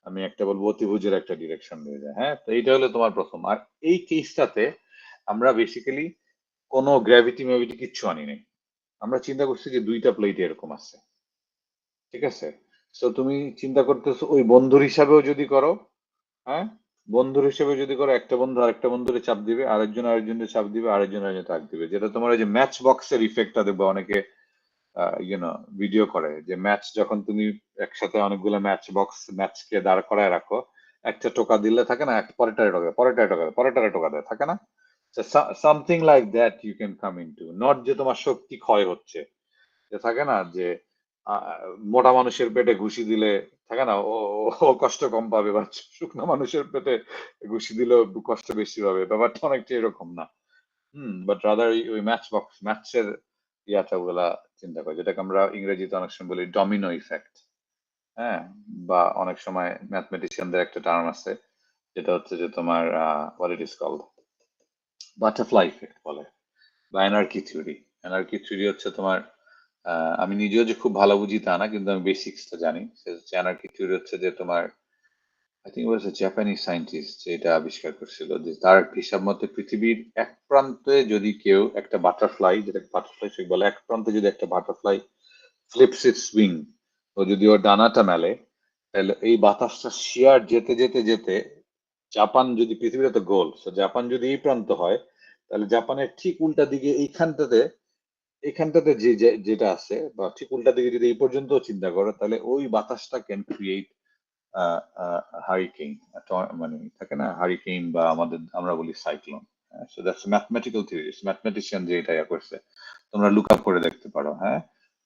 আমি একটা বলবো অতিভুজের একটা ডিরেকশন হয়ে যায়। হ্যাঁ, তো এইটা হলো তোমার প্রথম। আর এই কেসটাতে আমরা বেসিক্যালি কোনো গ্র্যাভিটি ম্যাভিটি কিচ্ছু আনি নাই, আমরা চিন্তা করছি যে দুইটা প্লেট এরকম আছে, ঠিক আছে। তো তুমি চিন্তা করতেছো ওই বন্ধুর হিসাবেও যদি করো, হ্যাঁ বন্ধুর হিসেবে যদি করো, একটা বন্ধু আরেকটা বন্ধুরে চাপ দিবে, আরেকজন আরেকজনের চাপ দিবে, আরেকজন আরেকজন চাপ দিবে, যেটা তোমার ওই যে ম্যাচ বক্সের ইফেক্টটা দেখবে অনেকে ভিডিও করে, যে ম্যাচ যখন তুমি একসাথে অনেকগুলো ম্যাচকে দাঁড় করায় রাখো, একটা টোকা দিলে থাকে না, একটা পরেরটারে টোকা দেয়, পরেরটারে টোকা দেয়, পরেরটারে টোকা দেয়, থাকে না? Something like that you can come into, not যে তোমার শক্তি ক্ষয় হচ্ছে, যে থাকে না যে আহ, মোটা মানুষের পেটে ঘুষি দিলে থাকে না ও কষ্ট কম পাবে, বা শুকনো মানুষের পেটে ঘুষি দিলে কষ্ট বেশি পাবে, ব্যাপারটা অনেকটা এরকম না। বাট রাদার ওই ম্যাচ বক্স ম্যাচের ইয়াটাগুলা চিন্তা করে, যেটাকে আমরা ইংরেজিতে অনেক সময় বলি ডমিনো ইফেক্ট। হ্যাঁ, বা অনেক সময় ম্যাথমেটিশিয়ানদের একটা টার্ম আছে যেটা হচ্ছে যে তোমার what it is called butterfly effect বলে, বা এনার্কি থিওরি। এনার্কি থিওরি হচ্ছে তোমার আমি নিজেও যে খুব ভালো বুঝি তা না, কিন্তু আমি বেসিক্সটা জানি। এনার্কি থিওরি হচ্ছে যে তোমার I think was Japanese scientist যে এটা আবিষ্কার করছিল, যে তার হিসাব মতে পৃথিবীর এক প্রান্তে যদি কেউ একটা বাটারফ্লাই, যেটাকে বাটারফ্লাই ইফেক্ট বলে, এক প্রান্তে যদি একটা বাটারফ্লাই ফ্লিপস ইটস উইং, ও যদি ওর ডানাটা মেলে, তাহলে এই বাতাসটা শিয়ার যেতে যেতে যেতে জাপান, যদি পৃথিবীর তো গোল, তো জাপান যদি এই প্রান্ত হয়, তাহলে জাপানের ঠিক উল্টা দিকে এইখানটাতে যেটা আছে, বা ঠিক উল্টা দিকে যদি এই পর্যন্ত চিন্তা করো, তাহলে ওই বাতাসটা ক্যান ক্রিয়েট হারিকেন, মানে থাকে না হারিকেন, বা আমরা বলি cyclone. So that's mathematical theory, mathematician যে এটা ইয়া করছে, তোমরা লুক আপ করে দেখতে পারো। হ্যাঁ,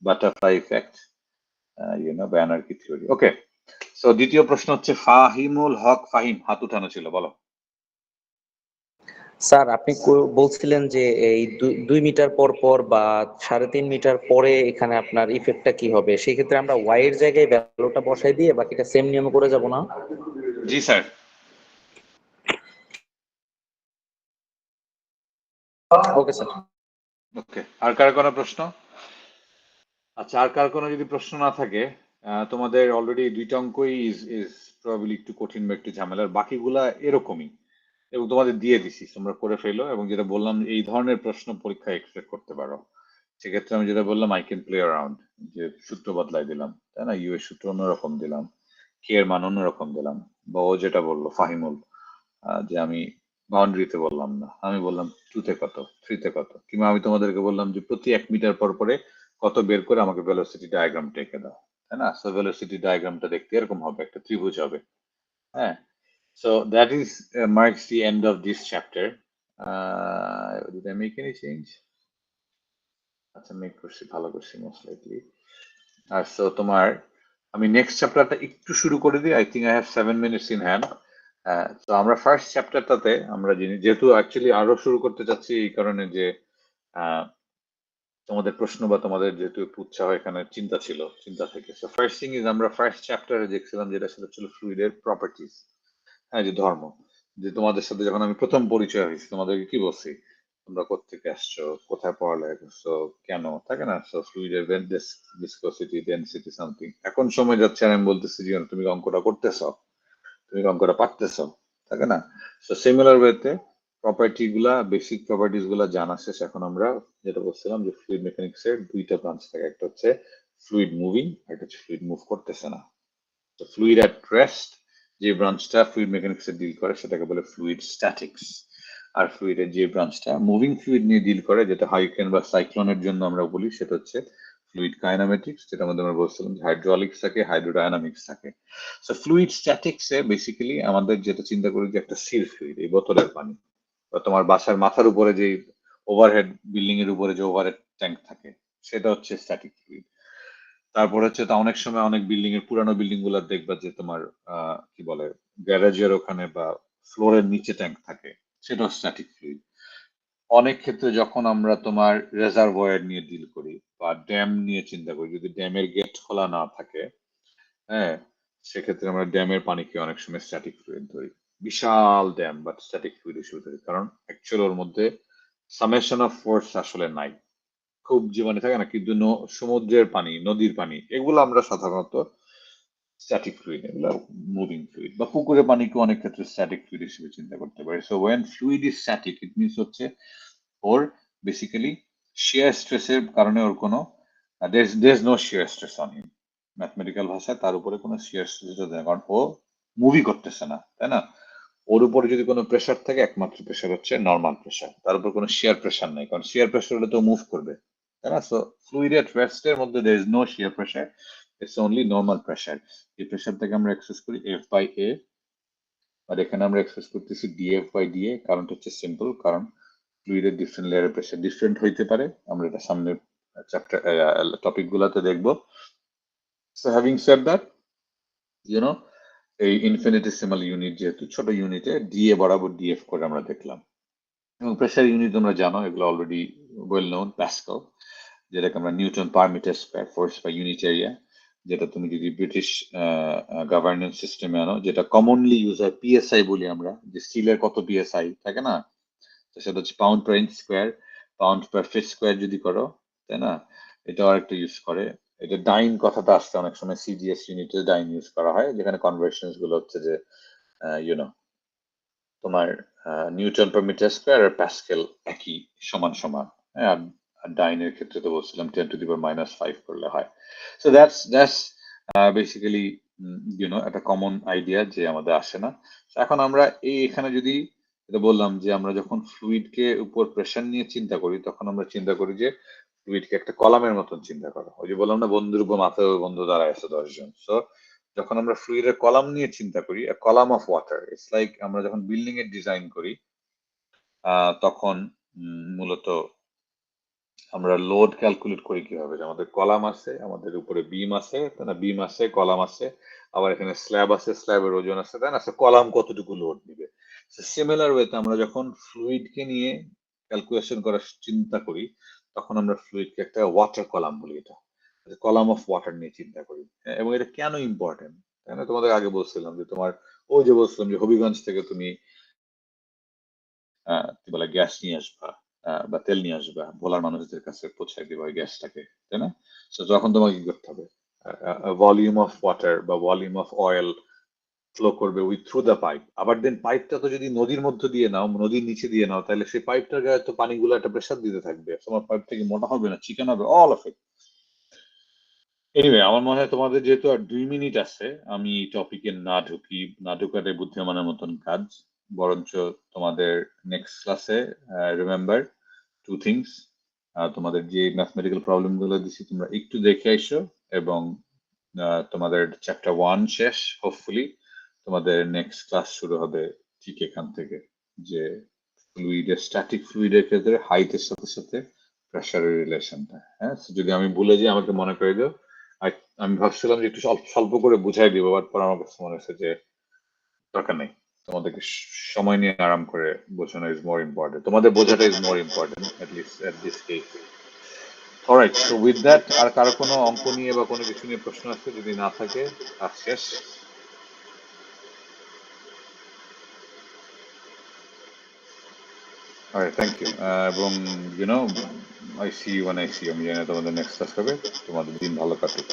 বাটারফ্লাই ইফেক্ট, বা এনার্কি থিওরি। ওকে, সো দ্বিতীয় প্রশ্ন হচ্ছে ফাহিমুল হক ফাহিম, হাত উঠানো ছিল, বলো। স্যার আপনি বলছিলেন যে এই 2 মিটার পর পর বা 3.5 মিটার পরে এখানে আপনার ইফেক্টটা কি হবে, সেই ক্ষেত্রে আমরা ওয়াই এর জায়গায় ভ্যালুটা বসাই দিয়ে বাকিটা সেম নিয়মে করে যাব না? জি স্যার। Okay sir. ওকে, আর কার কোনো প্রশ্ন? আচ্ছা, আর কার কোনো যদি প্রশ্ন না থাকে, তোমাদের অলরেডি দুইটা অঙ্কই ইজ প্রবাবলি একটু কঠিন বা একটু ঝামেলার, বাকিগুলা এরকমই, এবং তোমাদের দিয়ে দিছি, তোমরা করে ফেলো। এবং যেটা বললাম, এই ধরনের প্রশ্ন পরীক্ষায় এক্সপেক্ট করতে পারো। সেক্ষেত্রে আমি যেটা বললাম, আই ক্যান প্লে অ্যারাউন্ড, যে সূত্র বদলাই দিলাম, তাই না, ইউ এর সূত্র অন্যরকম দিলাম, কে এর মান অন্যরকম দিলাম, বা ও যেটা বললো ফাহিমুল, যে আমি বাউন্ডারিতে বললাম না, আমি বললাম টুতে কত, থ্রিতে কত, কিংবা আমি তোমাদেরকে বললাম যে প্রতি 1 মিটার পর পরে কত বের করে আমাকে ভেলোসিটি ডায়াগ্রামটা এঁকে দাও, তাই না। সো ভেলোসিটি ডায়াগ্রামটা দেখতে এরকম হবে, একটা ত্রিভুজ হবে। হ্যাঁ, so that is marks the end of this chapter. Did I make any change? আচ্ছা, মেক করছি, ভালো করছি মোস্ট লাইকলি। আর সো তোমার আমি নেক্সট চ্যাপ্টারটা একটু শুরু করে দিই। I think I have 7 minutes in hand. তো আমরা ফার্স্ট চ্যাপ্টারটাতে আমরা যেহেতু অ্যাকচুয়ালি আরো শুরু করতে চাচ্ছি, এই কারণে যে তোমাদের প্রশ্ন বা তোমাদের যেহেতু উৎসাহ এখানে চিন্তা থেকে। সো ফার্স্ট থিং ইজ, আমরা ফার্স্ট চ্যাপ্টারে দেখছিলাম যেটা সেটা ছিল ফ্লুইডের প্রপার্টিজ। হ্যাঁ, যে ধর্ম, যে তোমাদের সাথে যখন আমি প্রথম পরিচয় হয়েছি, তোমাদেরকে কি বলছি, তোমরা কোথেকে আসছো, কোথায় পড়ালেখা করছো, কেন, থাকে না। সো ফ্লুইডের ভিসকোসিটি, ডেনসিটি, সামথিং। এখন সময় যাচ্ছে আর আমি বলতেছি যে তুমি অঙ্কটা করতেছ, তুমি অঙ্কটা পারতেছ, থাকে না। সো সিমিলার ওয়েতে প্রপার্টি গুলা, বেসিক প্রপার্টিজ গুলা জানা শেষ। এখন আমরা যেটা বলছিলাম যে ফ্লুইড মেকানিক্স এর দুইটা ব্রাঞ্চ থাকে, একটা হচ্ছে ফ্লুইড মুভিং, আর একটা হচ্ছে ফ্লুইড মুভ করতেছে না। তো ফ্লুইড অ্যাট রেস্ট যে ব্রাঞ্চটা ফ্লুইড মেকানিক্স এ ডিল করে সেটাকে বলে ফ্লুইড স্ট্যাটিক্স। আর ফ্লুইডের যে ব্রাঞ্চটা মুভিং ফ্লুইড নিয়ে ডিল করে, যেটা হাইকেন বা সাইক্লোনের জন্য আমরা বলি, সেটা হচ্ছে ফ্লুইড কাইনামেটিক্স, যেটা মধ্যে আমরা বলছিলাম হাইড্রোলিক্স থাকে, হাইড্রোডাইনামিক্স থাকে। সো ফ্লুইড স্ট্যাটিক্সে বেসিক্যালি আমাদের যেটা চিন্তা করি যে একটা স্থির ফ্লুইড, এই বোতলের পানি, বা তোমার বাসার মাথার উপরে যে ওভারহেড বিল্ডিং এর উপরে যে ওভারহেড ট্যাঙ্ক থাকে, সেটা হচ্ছে স্ট্যাটিক ফ্লুইড। তারপর হচ্ছে তা অনেক সময় অনেক বিল্ডিং এর, পুরানো বিল্ডিং গুলো দেখবা যে তোমার কি বলে, গ্যারেজের ওখানে বা ফ্লোরের নিচে ট্যাঙ্ক থাকে, সেটা স্ট্যাটিক ফ্লুইড। অনেক ক্ষেত্রে যখন আমরা তোমার রেজার্ভয়ার নিয়ে ডিল করি বা ড্যাম নিয়ে চিন্তা করি, যদি ড্যামের গেট খোলা না থাকে, হ্যাঁ, সেক্ষেত্রে আমরা ড্যামের পানিকে অনেক সময় স্ট্যাটিক ফ্লুইড ধরি। বিশাল ড্যাম বাট স্ট্যাটিক ফ্লুইড হিসেবে ধরি, কারণ অ্যাকচুয়ালি ওর মধ্যে সামেশন অফ ফোর্স আসলে নাই। খুব জীবনে থাকে না, কিন্তু সমুদ্রের পানি, নদীর পানি, এগুলো আমরা সাধারণত স্ট্যাটিক ফ্লুইড, এগুলো মুভিং ফ্লুইড। বা পুকুরের পানিকে অনেক ক্ষেত্রে স্ট্যাটিক ফ্লুইড হিসেবে চিন্তা করতে পারি। So when fluid is static, it means হচ্ছে ওর বেসিক্যালি শিয়ার স্ট্রেসের কারণে ওর কোনো there no shear stress on him. Mathematical ভাষায় তার উপরে কোনো শিয়ার স্ট্রেস দেয়, কারণ ও মুভি করতেছে না, তাই না। ওর উপরে যদি কোনো প্রেশার থাকে, একমাত্র প্রেশার হচ্ছে নর্মাল প্রেশার, তার উপর কোনো শিয়ার প্রেশার নেই, কারণ শিয়ার প্রেশার হলে তো মুভ করবে, তাই না। সো ফ্লুইড এট রেস্টের মধ্যে there is no shear pressure, it's only normal pressure. এই প্রেশারটাকে আমরা এক্সপ্রেস করি এফ বাই এ, আর এখানে আমরা এক্সপ্রেস করতেছি ডিএফ বাই ডিএ। কারণটা হচ্ছে সিম্পল, কারণ ফ্লুইডের ডিফারেন্ট লেয়ারের প্রেশার ডিফারেন্ট হইতে পারে, আমরা এটা সামনের চ্যাপ্টার টপিক গুলাতে দেখবো। So having said that, you know, এই ইনফিনিটেসিমাল ইউনিট যেহেতু ছোট ইউনিটে ডিএ বরাবর ডিএফ করে আমরা দেখলাম, এবং প্রেশার ইউনিট তোমরা জানো, এগুলো অলরেডি ওয়েল নোন, প্যাসকেল। যেটাকে আমরা newton per metre square force বা ইউনিট এরিয়া, যেটা তুমি যদি ব্রিটিশ গভর্নেন্স সিস্টেমে আনো, যেটা কমনলি ইউজ হয় পিএসআই বলি আমরা, যে স্টিলের কত পিএসআই থাকে না, তো সেটা হচ্ছে পাউন্ড পার ইঞ্চ স্কোয়ার, পাউন্ড পার ফিট স্কোয়ার যদি করো, তাই না, এটা আরেকটা ইউজ করে। এটা ডাইন কথাটা আসছে অনেক সময় সিজিএস ইউনিটে ডাইন ইউজ করা হয়, যেখানে কনভার্সনস গুলো হচ্ছে যে ইউনো তোমার নিউটন পার মিটার স্কোয়ার আর প্যাসকেল একই সমান সমান, হ্যাঁ, আর ডাইনের ক্ষেত্রে তো বলছিলাম 10⁻⁵ করলে হয়। সো দ্যাটস বেসিক্যালি একটা কমন আইডিয়া যে আমাদের আসে না। এখন আমরা এখানে যদি এটা বললাম যে আমরা যখন ফ্লুইডকে উপর প্রেশার নিয়ে চিন্তা করি, তখন আমরা চিন্তা করি যে ফ্লুইডকে একটা কলামের মতন চিন্তা করো। ওই যে বললাম না, বন্ধুর উপর মাথায় বন্ধু দাঁড়ায় আছে 10 জন। সো যখন আমরা ফ্লুইডের কলাম নিয়ে চিন্তা করি, column of water, it's like আমরা যখন বিল্ডিং এর ডিজাইন করি তখন মূলত আমরা লোড ক্যালকুলেট করি কিভাবে, যে আমাদের কলাম আছে, আমাদের উপরে বিম আছে, তাই না, বিম আছে, কলাম আছে, আবার এখানে স্ল্যাব আছে, স্ল্যাবের ওজন আছে, তাই না, কলাম কতটুকু লোড দিবে। সিমিলার ওয়েতে আমরা যখন ফ্লুইডকে নিয়ে ক্যালকুলেশন করার চিন্তা করি, তখন আমরা ফ্লুইডকে একটা ওয়াটার কলাম বলি, এটা কলাম অফ ওয়াটার নিয়ে চিন্তা করি। এবং এটা কেন ইম্পর্টেন্ট, তাই না, তোমাদের আগে বলছিলাম যে তোমার ওই যে বলছিলাম যে হবিগঞ্জ থেকে তুমি কি বলে গ্যাস নিয়ে আসবা বা তেল নিয়ে আসবা, ভোলার মানুষদের কাছে পৌঁছায় দিবা ওই গ্যাসটাকে, তাই না। তো তখন তোমাকে কি করতে হবে, ভলিউম অফ ওয়াটার বা ভলিউম অফ অয়েল ফ্লো করবে উইথ থ্রু দ্য পাইপ। আবার দেন পাইপটা তো যদি নদীর মধ্যে দিয়ে নাও, নদীর নিচে দিয়ে নাও, তাহলে সেই পাইপটার গায়ে তো পানিগুলো একটা প্রেশার দিতে থাকবে, তোমার পাইপ থেকে মোটা হবে না, চিকেন হবে, অল অফ ইট। এনিওয়ে, আমার মনে হয় তোমাদের যেহেতু আর 2 মিনিট আছে, আমি টপিকে না ঢুকাটাই বুদ্ধিমানের মতন কাজ। বরঞ্চ তোমাদের নেক্সট ক্লাসে রিমেম্বার 2 থিংস, তোমাদের যে ম্যাথমেটিক্যাল প্রবলেম গুলো দিচ্ছি তোমরা একটু দেখে আইসো, এবং তোমাদের চ্যাপ্টার 1 শেষ হোপফুলি, তোমাদের নেক্সট ক্লাস শুরু হবে ঠিক এখান থেকে, যে ফ্লুইডের স্ট্যাটিক ফ্লুইডের ক্ষেত্রে হাইটের সাথে সাথে প্রেশারের রিলেশনটা। হ্যাঁ, so যদি আমি ভুলে যাই আমাকে মনে করে দিও। আমি ভাবছিলাম যে একটু স্বল্প করে বুঝাই দিব, বাট পর আমার কাছে মনে হচ্ছে যে দরকার নেই, তোমাদেরকে সময় নিয়ে আরাম করে বোঝানো ইজ মোর ইম্পর্টেন্ট, তোমাদের বোঝাটা is more important at least at this case. Alright, so with that, আর কারো কোনো অঙ্ক নিয়ে বা কোনো কিছু নিয়ে প্রশ্ন আছে? যদি না থাকে, কাজ শেষ। Alright, thank you. এবং I see you when I see you, আমি জানি না তোমাদের নেক্সট ক্লাস হবে, তোমাদের দিন ভালো কাটুক।